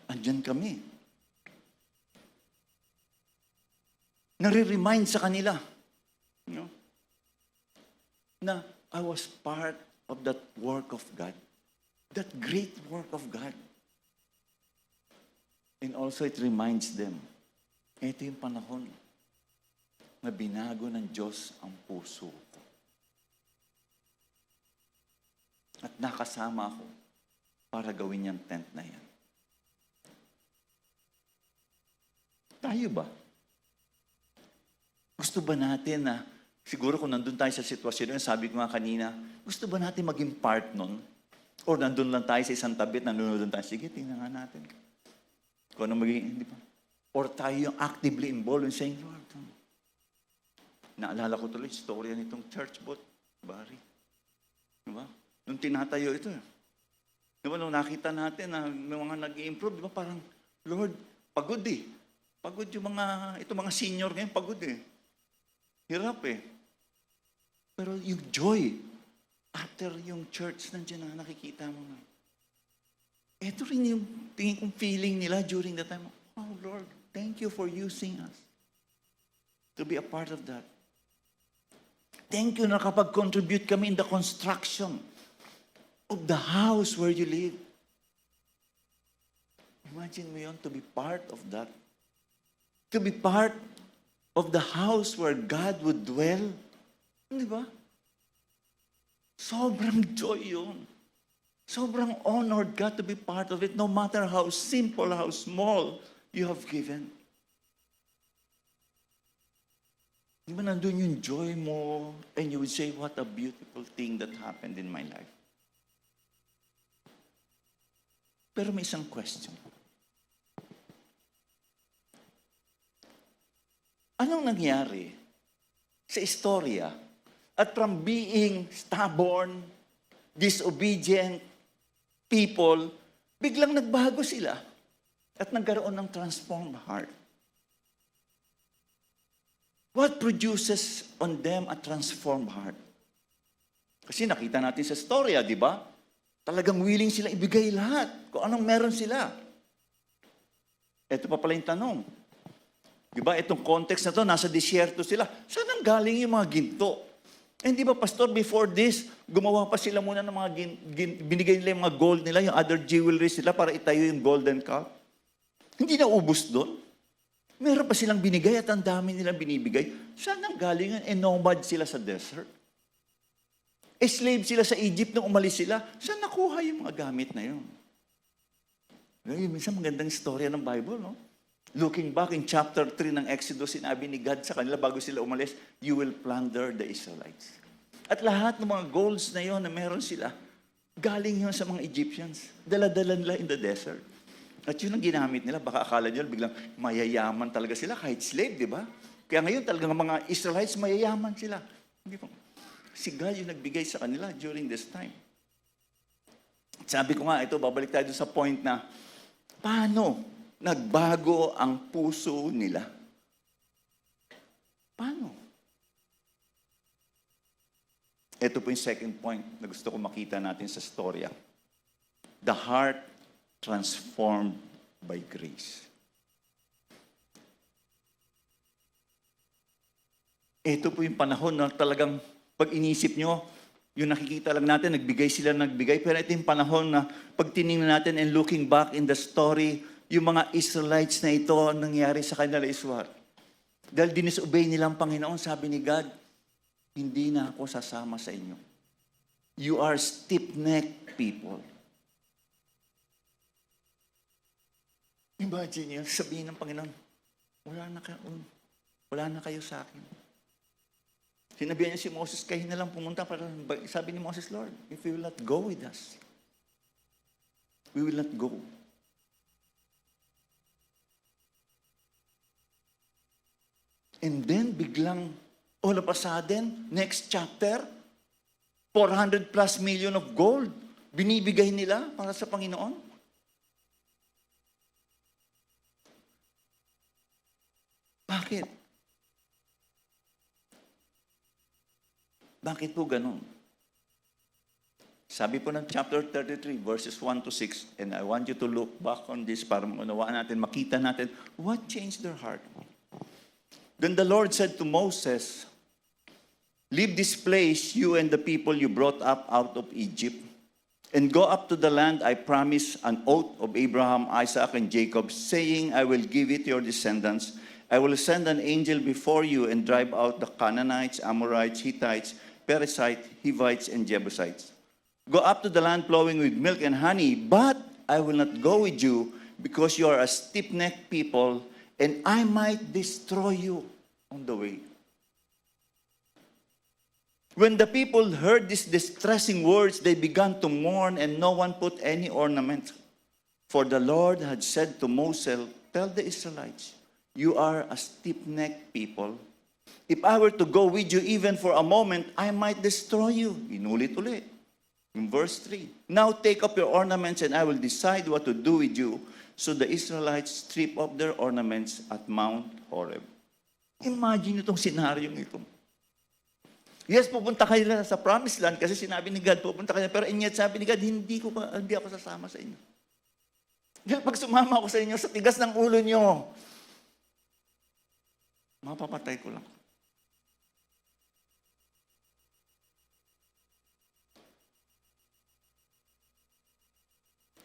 Andyan kami. Nare-remind sa kanila, you know, na I was part of that work of God. That great work of God. And also it reminds them, ito yung panahon na binago ng Diyos ang puso ko. At nakasama ako para gawin yung tent na yan. Tayo ba? Gusto ba natin na, siguro kung nandun tayo sa sitwasyon yun, sabi ko nga kanina, gusto ba natin maging part nun? Or nandun lang tayo sa isang tabit, nandun tayo, sige, tingnan nga natin. Kung ano magiging, di ba? Or tayo yung actively involved in saying, Lord, naalala ko tuloy, storya nitong church boat, Barry. Di ba? Nung tinatayo ito, di ba, nung nakita natin na may mga nag-i-improve, di ba, parang, Lord, pagod eh. Pagod yung mga senior ngayon, pagod eh. Hirap eh. Pero yung joy, after yung church, nandiyan na nakikita mo na. Ito rin yung tingin kong feeling nila during the time. Oh Lord, thank you for using us to be a part of that. Thank you na kapag-contribute kami in the construction of the house where you live. Imagine mo yun, to be part of that. To be part of the house where God would dwell. Di ba? Sobrang joy yun. Sobrang honored God to be part of it, no matter how simple, how small you have given. Di ba nandun yung joy mo, and you would say, what a beautiful thing that happened in my life. Pero may isang question. Anong nangyari sa istorya at from being stubborn, disobedient people, biglang nagbago sila at nagkaroon ng transformed heart? What produces on them a transformed heart? Kasi nakita natin sa storya, di ba? Talagang willing sila ibigay lahat kung anong meron sila. Ito pa pala yung tanong. Di ba, itong context na to, nasa disyerto sila. Saan ang galing yung mga ginto? And di ba, Pastor, before this, gumawa pa sila muna ng mga, binigay nila yung mga gold nila, yung other jewelry sila para itayo yung golden cup. Hindi na ubos doon. Meron pa silang binigay at ang dami nilang binibigay. Saan ang galing yan? Nomad sila sa desert. Slave sila sa Egypt nung umalis sila. Saan nakuha yung mga gamit na yun? Minsan magandang istorya ng Bible, no? Looking back in chapter 3 ng Exodus, sinabi ni God sa kanila bago sila umalis, you will plunder the Israelites. At lahat ng mga golds na yon na meron sila, galing yun sa mga Egyptians. Dala-dala nila in the desert. At yun ang ginamit nila. Baka akala nyo biglang mayayaman talaga sila kahit slave, di ba? Kaya ngayon talagang mga Israelites mayayaman sila. Hindi pa. Si God yung nagbigay sa kanila during this time. Sabi ko nga, ito, babalik tayo sa point na, paano nagbago ang puso nila? Paano? Ito po yung second point na gusto ko makita natin sa storya. The heart transformed by grace. Ito po yung panahon na talagang pag inisip nyo, yung nakikita lang natin, nagbigay, pero ito yung panahon na pag tinignan natin and looking back in the story, yung mga Israelites na ito, nangyari sa kanila is what? Dahil dinisobey nila ang Panginoon, sabi ni God, hindi na ako sasama sa inyo. You are stiff-necked people. Imagine yun, sabihin ng Panginoon, wala na kayo sa akin. Sinabihan niya si Moses, kayo na lang pumunta. Sabi ni Moses, Lord, if you will not go with us, we will not go. And then, biglang, all of a sudden, next chapter, 400 plus million of gold, binibigay nila para sa Panginoon. Bakit? Bakit po ganun? Sabi po ng chapter 33, verses 1 to 6, and I want you to look back on this para maunawaan natin, makita natin, what changed their heart? Then the Lord said to Moses, leave this place, you and the people you brought up out of Egypt, and go up to the land I promised an oath of Abraham, Isaac, and Jacob, saying, I will give it to your descendants. I will send an angel before you and drive out the Canaanites, Amorites, Hittites, Perizzites, Hivites, and Jebusites. Go up to the land flowing with milk and honey, but I will not go with you because you are a stiff-necked people, and I might destroy you on the way. When the people heard these distressing words, they began to mourn, and no one put any ornament. For the Lord had said to Moses, tell the Israelites, you are a stiff-necked people. If I were to go with you even for a moment, I might destroy you. Inulit-ulit. In verse 3, now take up your ornaments and I will decide what to do with you. So the Israelites strip off their ornaments at Mount Horeb. Imagine itong senaryo ito. Yes, pupunta kayo sa promised land kasi sinabi ni God, pupunta kayo. Pero yet sabi ni God, hindi ako sasama sa inyo. Dahil pag sumama ako sa inyo, sa tigas ng ulo nyo, mapapatay ko lang.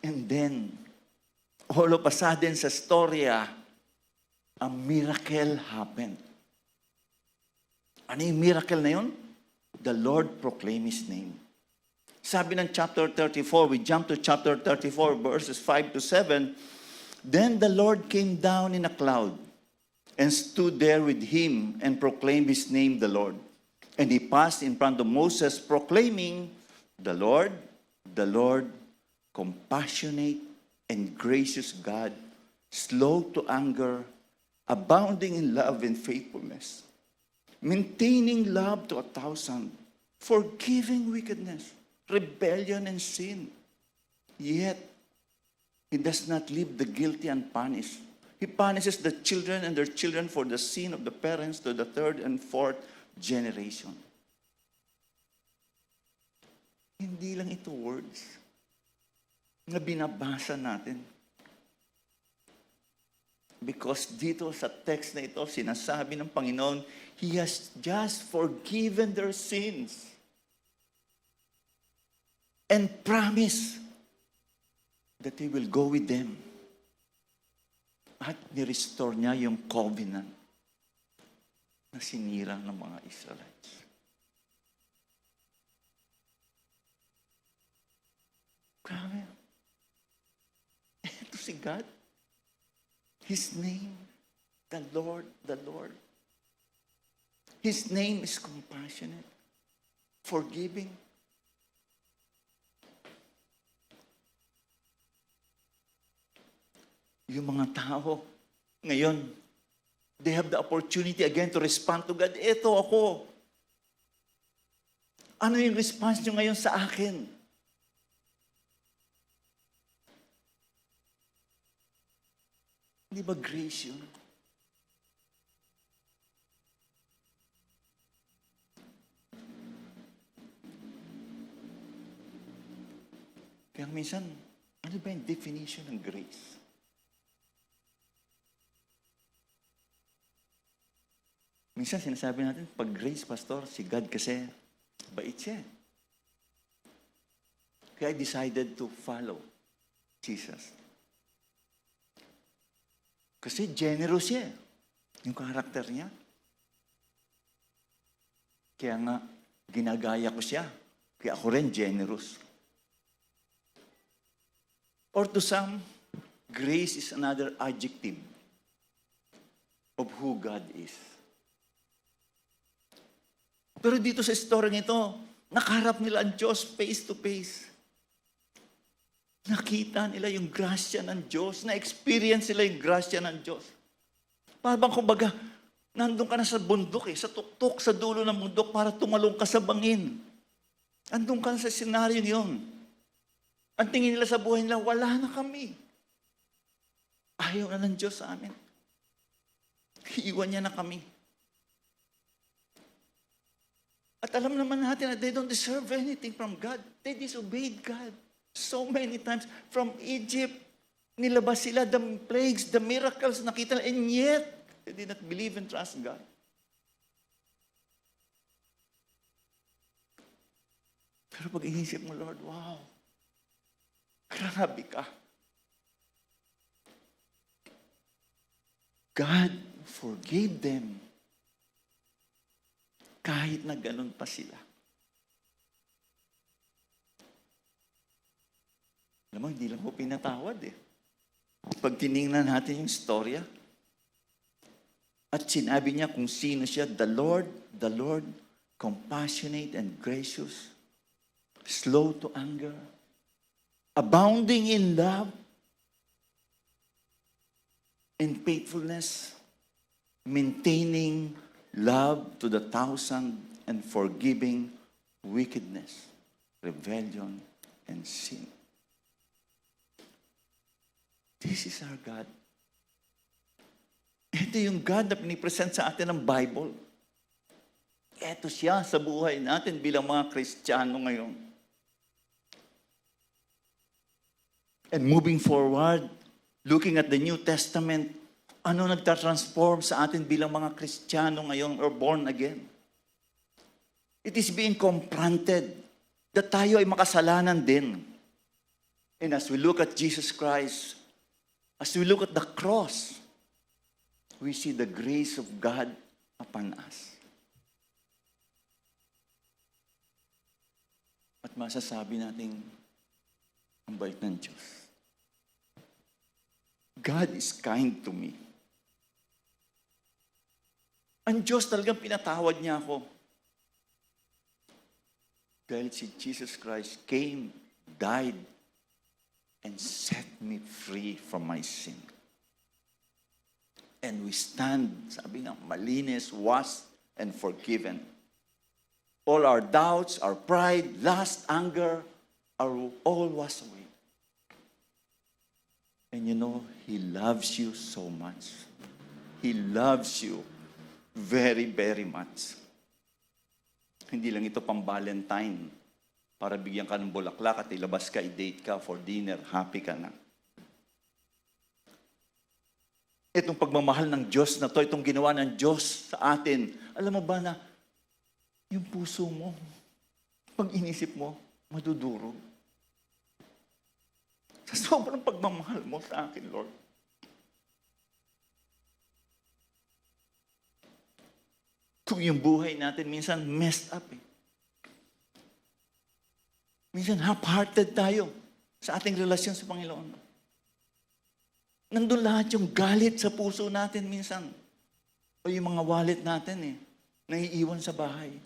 And then, all of a sudden sa storya, a miracle happened. Ano yung miracle na yun? The Lord proclaimed His name. Sabi ng chapter 34, we jump to chapter 34, verses 5 to 7, then the Lord came down in a cloud and stood there with him and proclaimed His name, the Lord. And He passed in front of Moses, proclaiming, the Lord, compassionate and gracious God, slow to anger, abounding in love and faithfulness, maintaining love to 1,000, forgiving wickedness, rebellion and sin. Yet, He does not leave the guilty unpunished. He punishes the children and their children for the sin of the parents to the third and fourth generation. Hindi lang ito words na binabasa natin. Because dito sa text na ito, sinasabi ng Panginoon, He has just forgiven their sins and promised that He will go with them. At ni-restore niya yung covenant na sinira ng mga Israelites. Grabe. Ito si God. His name, the Lord, the Lord. His name is compassionate, forgiving. Yung mga tao, ngayon, they have the opportunity again to respond to God. Ito ako. Ano yung response nyo ngayon sa akin? Di ba grace yun? Kaya minsan, ano ba yung definition ng grace? Minsan sinasabi natin, pag grace, pastor, si God kasi bait siya. Kaya I decided to follow Jesus. Kasi generous siya. Yung karakter niya. Kaya nga, ginagaya ko siya. Kaya ako rin generous. Or to some, Grace is another adjective of who God is. Pero dito sa story ito, nakaharap nila ang Diyos face to face. Nakita nila yung grasya ng Diyos. Na-experience nila yung grasya ng Diyos. Parang kumbaga, nandun ka na sa bundok sa tuktok, sa dulo ng bundok para tumalong ka sa bangin. Andun ka na sa senaryo yun. Ang tingin nila sa buhay nila, wala na kami. Ayaw na ng Diyos sa amin. Iiwan niya na kami. At alam naman natin na they don't deserve anything from God. They disobeyed God so many times. From Egypt, nilabas sila the plagues, the miracles, nakita nila, and yet, they did not believe and trust God. Pero pag inisip mo, Lord, wow, grabe ka. God forgave them. Kahit na ganun pa sila. Alam mo, hindi lang ko pinatawad Pag tinignan natin yung storya, at sinabi niya kung sino siya, the Lord, compassionate and gracious, slow to anger, abounding in love and faithfulness, maintaining love to the thousand and forgiving wickedness, rebellion, and sin. This is our God. Ito yung God na pinipresent sa atin ng Bible. Ito siya sa buhay natin bilang mga Kristiyano ngayon. And moving forward, looking at the New Testament, ano nagtatransform sa atin bilang mga Kristiyano ngayon or born again? It is being confronted that tayo ay makasalanan din. And as we look at Jesus Christ, as we look at the cross, we see the grace of God upon us. At masasabi natin, ang bait ng Diyos. God is kind to me. Ang Diyos talagang pinatawad niya ako. Dahil si Jesus Christ came, died, and set me free from my sin. And we stand, sabi nga, malinis, washed, and forgiven. All our doubts, our pride, lust, anger, are all washed away. And you know, He loves you so much. He loves you very, very much. Hindi lang ito pang Valentine para bigyan ka ng bulaklak at ilabas ka, i-date ka for dinner, happy ka na. Itong pagmamahal ng Diyos na to, itong ginawa ng Diyos sa atin, alam mo ba na yung puso mo, pag inisip mo, madudurog. Sa sobrang pagmamahal mo sa akin, Lord. Kung yung buhay natin minsan messed up Minsan half-hearted tayo sa ating relasyon sa Panginoon. Nandun lahat yung galit sa puso natin minsan. O yung mga wallet natin naiiwan sa bahay.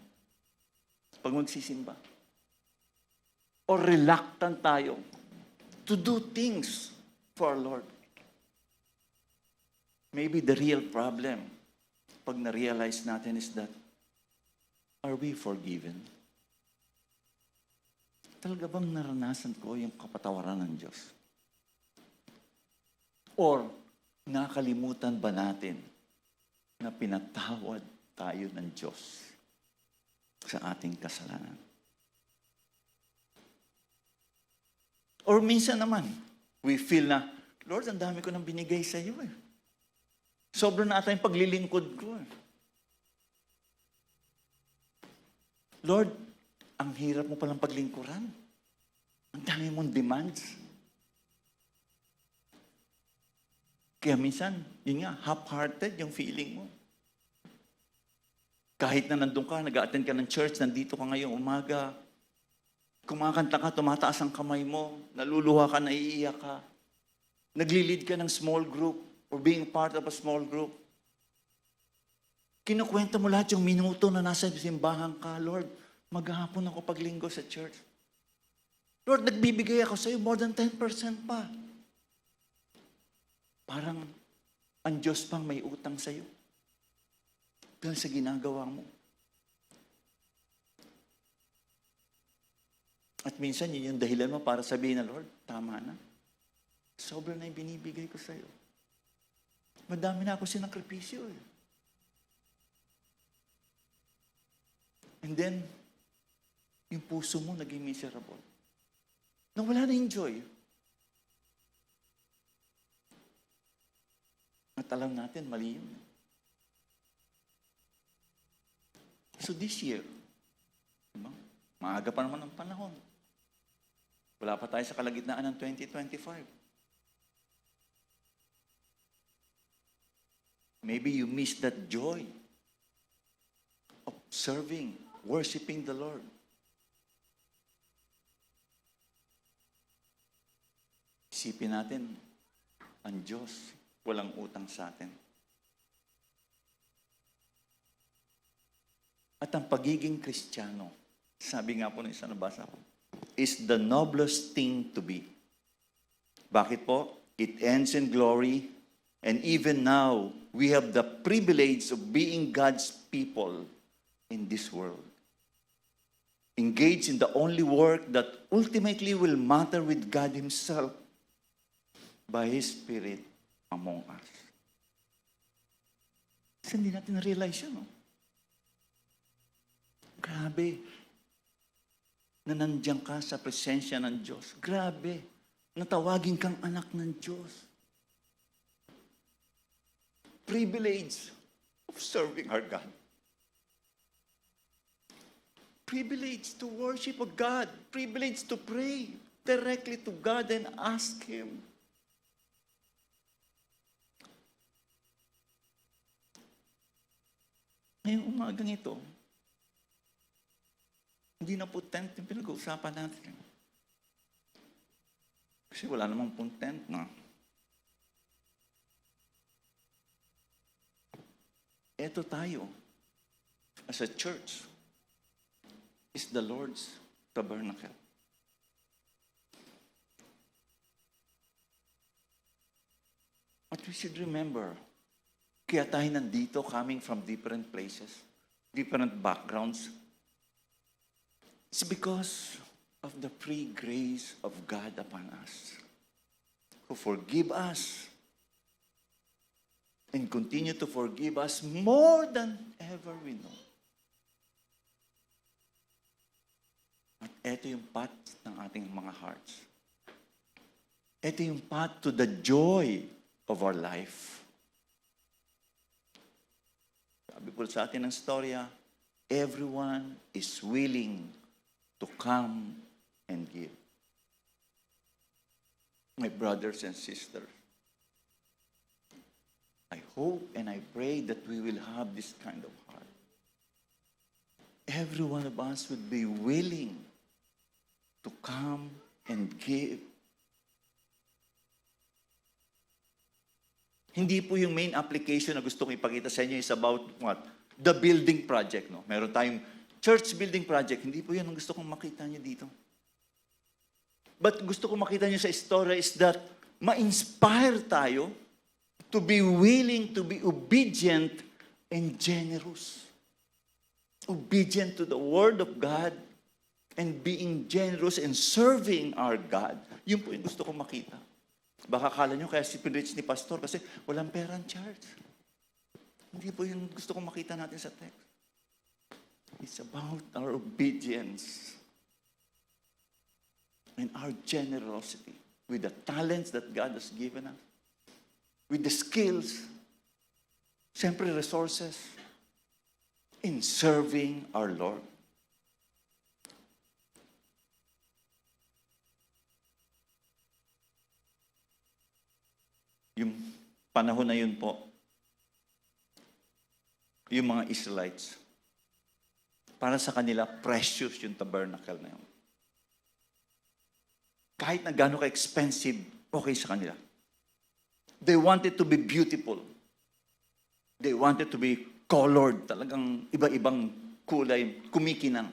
Pag magsisimba. O reluctant tayo to do things for our Lord. Maybe the real problem pag na-realize natin is that, are we forgiven? Talaga bang naranasan ko yung kapatawaran ng Diyos? Or, nakalimutan ba natin na pinatawad tayo ng Diyos sa ating kasalanan? Or minsan naman, we feel na, Lord, ang dami ko nang binigay sa iyo Sobrang na ata yung paglilingkod ko Lord, ang hirap mo palang paglingkuran. Ang dami mong demands. Kaya minsan, yun nga, half-hearted yung feeling mo. Kahit na nandun ka, nag-attend ka ng church, nandito ka ngayong umaga, kumakanta ka, tumataas ang kamay mo, naluluha ka, naiiyak ka. Nagli-lead ka ng small group or being part of a small group. Kinukwenta mo lahat yung minuto na nasa simbahan ka, Lord, maghapon ako paglinggo sa church. Lord, nagbibigay ako sa iyo more than 10% pa. Parang ang Diyos pang may utang sa iyo. Dahil sa ginagawa mo. At minsan, yun yung dahilan mo para sabihin na, Lord, tama na. Sobra na yung binibigay ko sa iyo. Madami na ako sinakripisyo eh. And then, yung puso mo naging miserable. Nawala na yung joy. At alam natin, mali yun. So this year, diba? Maaga pa naman ang panahon. Wala pa tayo sa kalagitnaan ng 2025. Maybe you miss that joy of serving, worshiping the Lord. Isipin natin, ang Diyos, walang utang sa atin. At ang pagiging Kristiyano, sabi nga po ng isa nabasa ko, is the noblest thing to be. Bakit po? It ends in glory, and even now, we have the privilege of being God's people in this world. Engaged in the only work that ultimately will matter with God Himself by His Spirit among us. Kasi hindi natin na-realize yun, no? Grabe. Na nandiyan ka sa presensya ng Diyos. Grabe. Natawagin kang anak ng Diyos. Privilege of serving our God. Privilege to worship a God. Privilege to pray directly to God and ask Him. Ngayong umagang ito, hindi na po tent yung pinag-uusapan natin. Kasi wala namang pong tent na. Eto tayo, as a church, is the Lord's tabernacle. But we should remember, kaya tayo nandito coming from different places, different backgrounds. It's because of the free grace of God upon us, who forgive us and continue to forgive us more than ever we know. At ito yung path ng ating mga hearts. Ito yung path to the joy of our life. Sabi po sa atin ng storya, everyone is willing to come and give. My brothers and sisters, I hope and I pray that we will have this kind of heart. Every one of us would be willing to come and give. Hindi po yung main application na gusto kong ipakita sa inyo is about what? The building project. No? Meron tayong church building project. Hindi po yun ang gusto kong makita nyo dito. But gusto kong makita nyo sa istorya is that ma-inspire tayo to be willing to be obedient and generous. Obedient to the Word of God and being generous and serving our God. Yun po yung gusto kong makita. Baka kala nyo kaya si pinrich ni Pastor kasi walang pera ang church. Hindi po yung gusto kong makita natin sa text. It's about our obedience and our generosity with the talents that God has given us. With the skills, siyempre resources, in serving our Lord. Yung panahon na yun po, yung mga Israelites, para sa kanila, precious yung tabernacle na yun. Kahit na gano'n ka-expensive, okay sa kanila. They want it to be beautiful. They want it to be colored. Talagang iba-ibang kulay, kumikinang.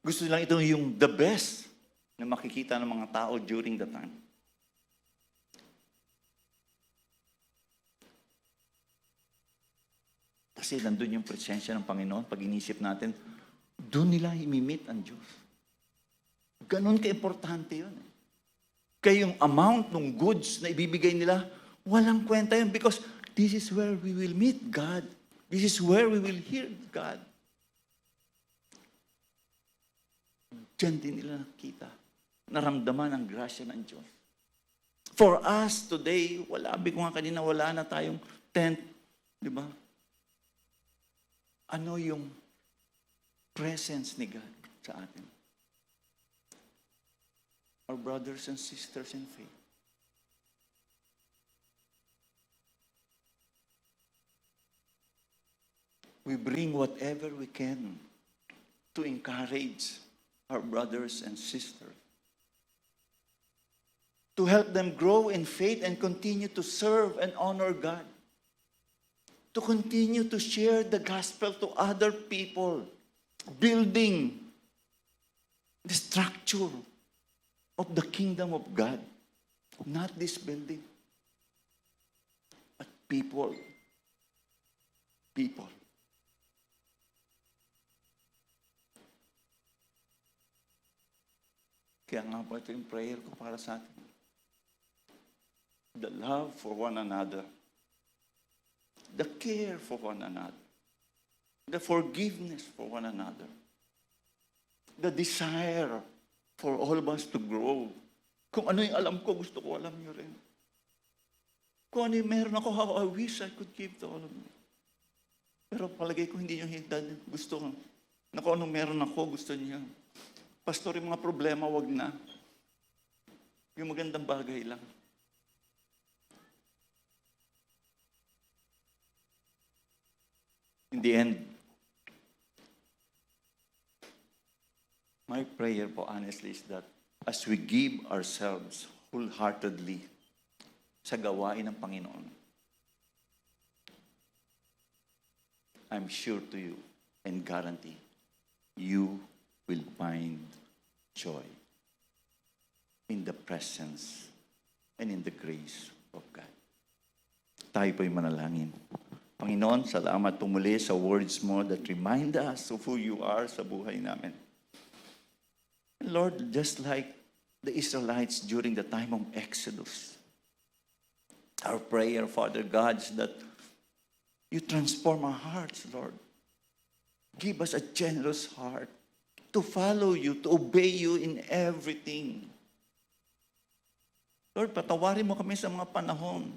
Gusto nilang ito yung the best na makikita ng mga tao during the time. Kasi nandun yung presensya ng Panginoon. Pag inisip natin, doon nila imimit ang Diyos. Ganon ka-importante yun. Kaya yung amount ng goods na ibibigay nila, walang kwenta yun because this is where we will meet God. This is where we will hear God. Diyan din nila nakita. Naramdaman ang grasya ng Diyos. For us today, sabi ko nga kanina, wala na tayong tent. Di ba? Ano yung presence ni God sa atin? Our brothers and sisters in faith. We bring whatever we can to encourage our brothers and sisters. To help them grow in faith and continue to serve and honor God. To continue to share the gospel to other people. Building the structure of the kingdom of God. Not this building, but people. People. Kaya nga po ito yung prayer ko para sa atin. The love for one another. The care for one another. The forgiveness for one another. The desire for all of us to grow. Kung ano yung alam ko, gusto ko alam nyo rin. Kung ano yung meron ako, how I wish I could give to all of you. Pero palagay ko hindi nyo gusto ko. Na kung anong meron ako, gusto niyo. Pastor, yung mga problema, wag na. Yung magandang bagay lang. In the end, my prayer po honestly is that as we give ourselves wholeheartedly sa gawain ng Panginoon, I'm sure to you and guarantee you will find joy in the presence and in the grace of God. Tayo po'y manalangin. Panginoon, salamat po muli sa words mo that remind us of who you are sa buhay namin. Lord, just like the Israelites during the time of Exodus, our prayer, Father God, is that you transform our hearts, Lord. Give us a generous heart to follow you, to obey you in everything. Lord, patawarin mo kami sa mga panahon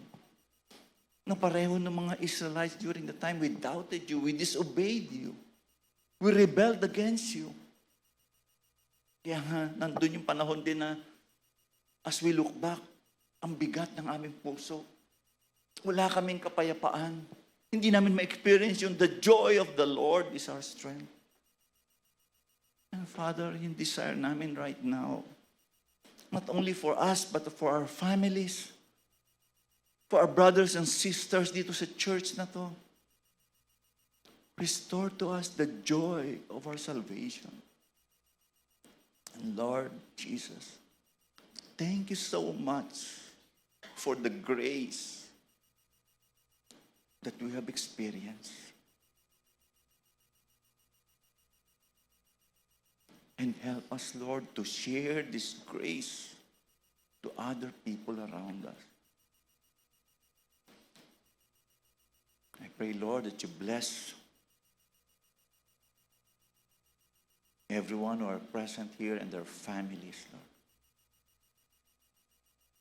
na pareho ng mga Israelites during the time we doubted you, we disobeyed you, we rebelled against you. Kaya nga, nandun yung panahon din na as we look back, ang bigat ng aming puso. Wala kaming kapayapaan. Hindi namin ma-experience yung the joy of the Lord is our strength. And Father, yung desire namin right now, not only for us, but for our families, for our brothers and sisters dito sa church na to, restore to us the joy of our salvation. And Lord Jesus, thank you so much for the grace that we have experienced. And help us, Lord, to share this grace to other people around us. I pray, Lord, that you bless everyone who are present here and their families, Lord.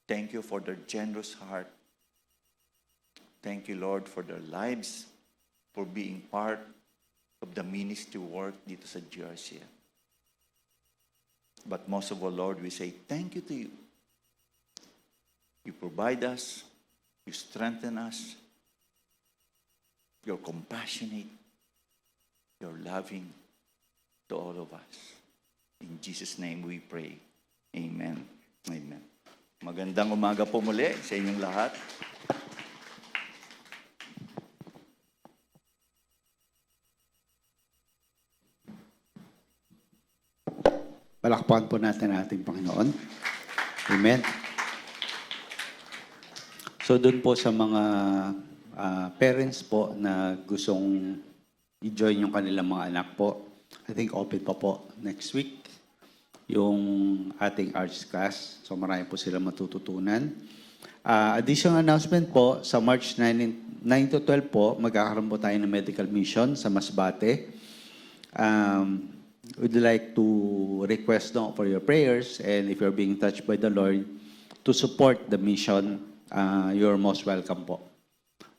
Thank you for their generous heart. Thank you, Lord, for their lives, for being part of the ministry work dito sa GRCF. But most of all, Lord, we say thank you to you. You provide us, you strengthen us, you're compassionate, you're loving to all of us. In Jesus' name we pray. Amen. Amen. Magandang umaga po muli sa inyong lahat. Palakpakan po natin ang ating Panginoon. Amen. So doon po sa mga parents po na gustong i-join yung kanilang mga anak po, I think open pa po next week yung ating arts class. So marami po sila matututunan. Additional announcement po, sa March 9 to 12 po, magkakaroon po tayo ng medical mission sa Masbate. Would like to request for your prayers, and if you're being touched by the Lord, to support the mission, you're most welcome po.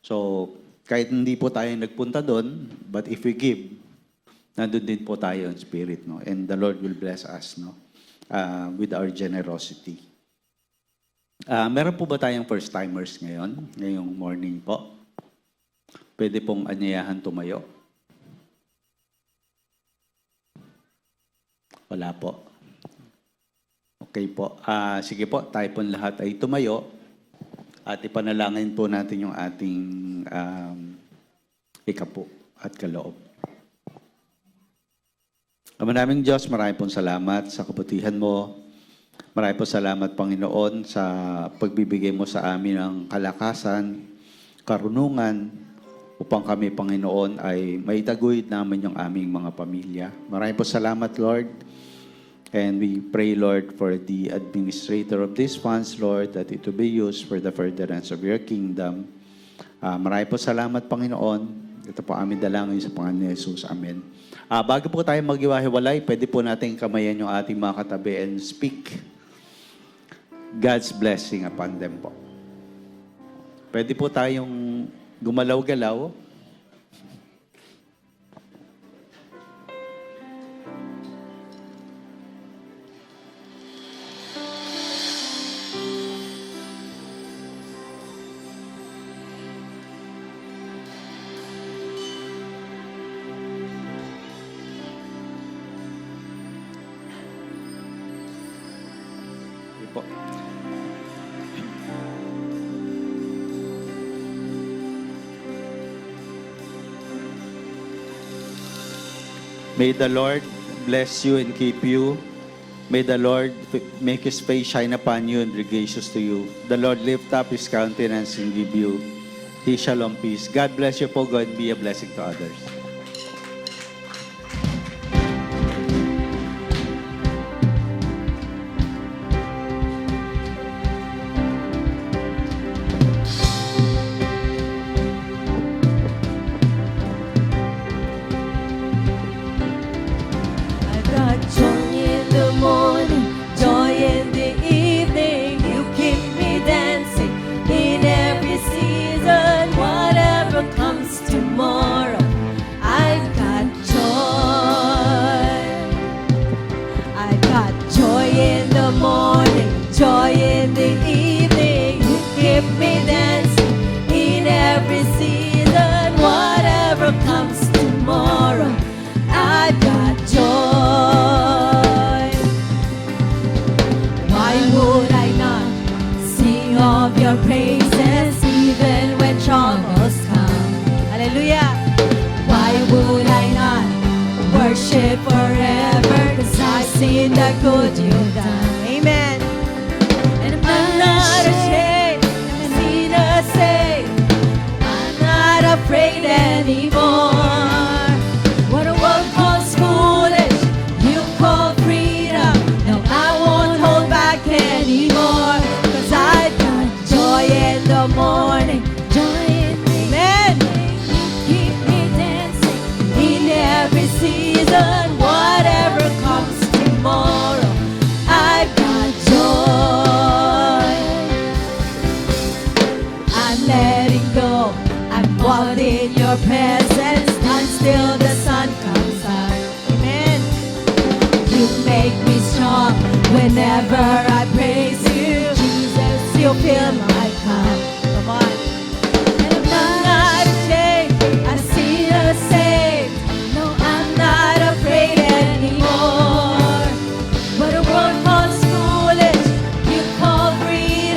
So, kahit hindi po tayo nagpunta doon, but if we give, nandun din po tayo in spirit, no? And the Lord will bless us, no? With our generosity. Meron po ba tayong first-timers ngayon? Ngayong morning po? Pwede pong anyayahan tumayo? Wala po. Okay po. Sige po, tayo po lahat ay tumayo at ipanalangin po natin yung ating ikapo at kaloob. Ama naming Diyos, marami pong salamat sa kabutihan mo. Marami pong salamat, Panginoon, sa pagbibigay mo sa amin ng kalakasan, karunungan, upang kami, Panginoon, ay maitaguyod namin yung aming mga pamilya. Marami pong salamat, Lord. And we pray, Lord, for the administrator of these funds, Lord, that it will be used for the furtherance of your kingdom. Marami po salamat, Panginoon. Ito po aming dalangin sa Panginoon ni Jesus. Amen. Bago po tayo mag-iwahiwalay, pwede po natin kamayan yung ating mga katabi and speak God's blessing upon them po. Pwede po tayong gumalaw-galaw. Po. May the Lord bless you and keep you. May the Lord make His face shine upon you and be gracious to you. The Lord lift up His countenance and give you His shalom peace. God bless you po. God be a blessing to others. I've got joy in the morning, joy in the evening. You keep me dancing in every season. Whatever comes tomorrow, I've got joy. I've got joy in the morning, joy in the evening. You keep me dancing in every season. Whatever comes tomorrow, I've got joy. Why would I not sing of your praises even when troubles come? Hallelujah. Why would I not worship forever? 'Cause I've seen the good you've done. Amen. And I'm not ashamed. I've seen us say, I'm not afraid anymore. What a world calls foolish, you call freedom. No, I won't hold back anymore. 'Cause I've got joy in the morning, joy in the evening. You keep me dancing in every season. Whatever comes tomorrow, I've got joy. I'm letting go, I'm walking in your presence. Until the sun comes up. Amen. You make me strong whenever I praise you. Jesus, you fill my cup. Come on. And I'm not ashamed. I see the same. No, I'm not afraid anymore. What a world calls foolish, you call freedom.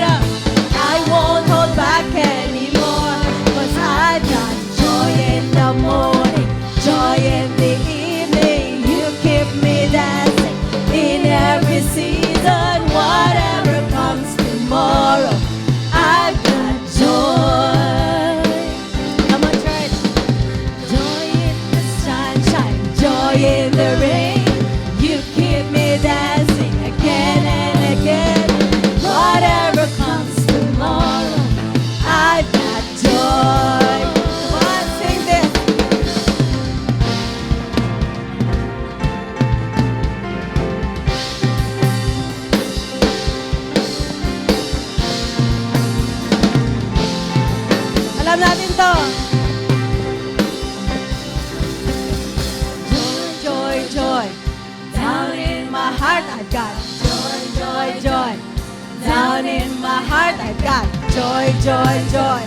Alam natin to. Joy, joy, joy. Down in my heart, I've got joy, joy, joy. Down in my heart, I've got joy, joy, joy.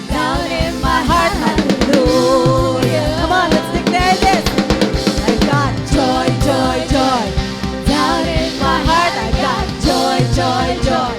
Down in my heart, hallelujah. Come on, let's declare this. I've got joy, joy, joy. Down in my heart, I've got joy, joy, joy.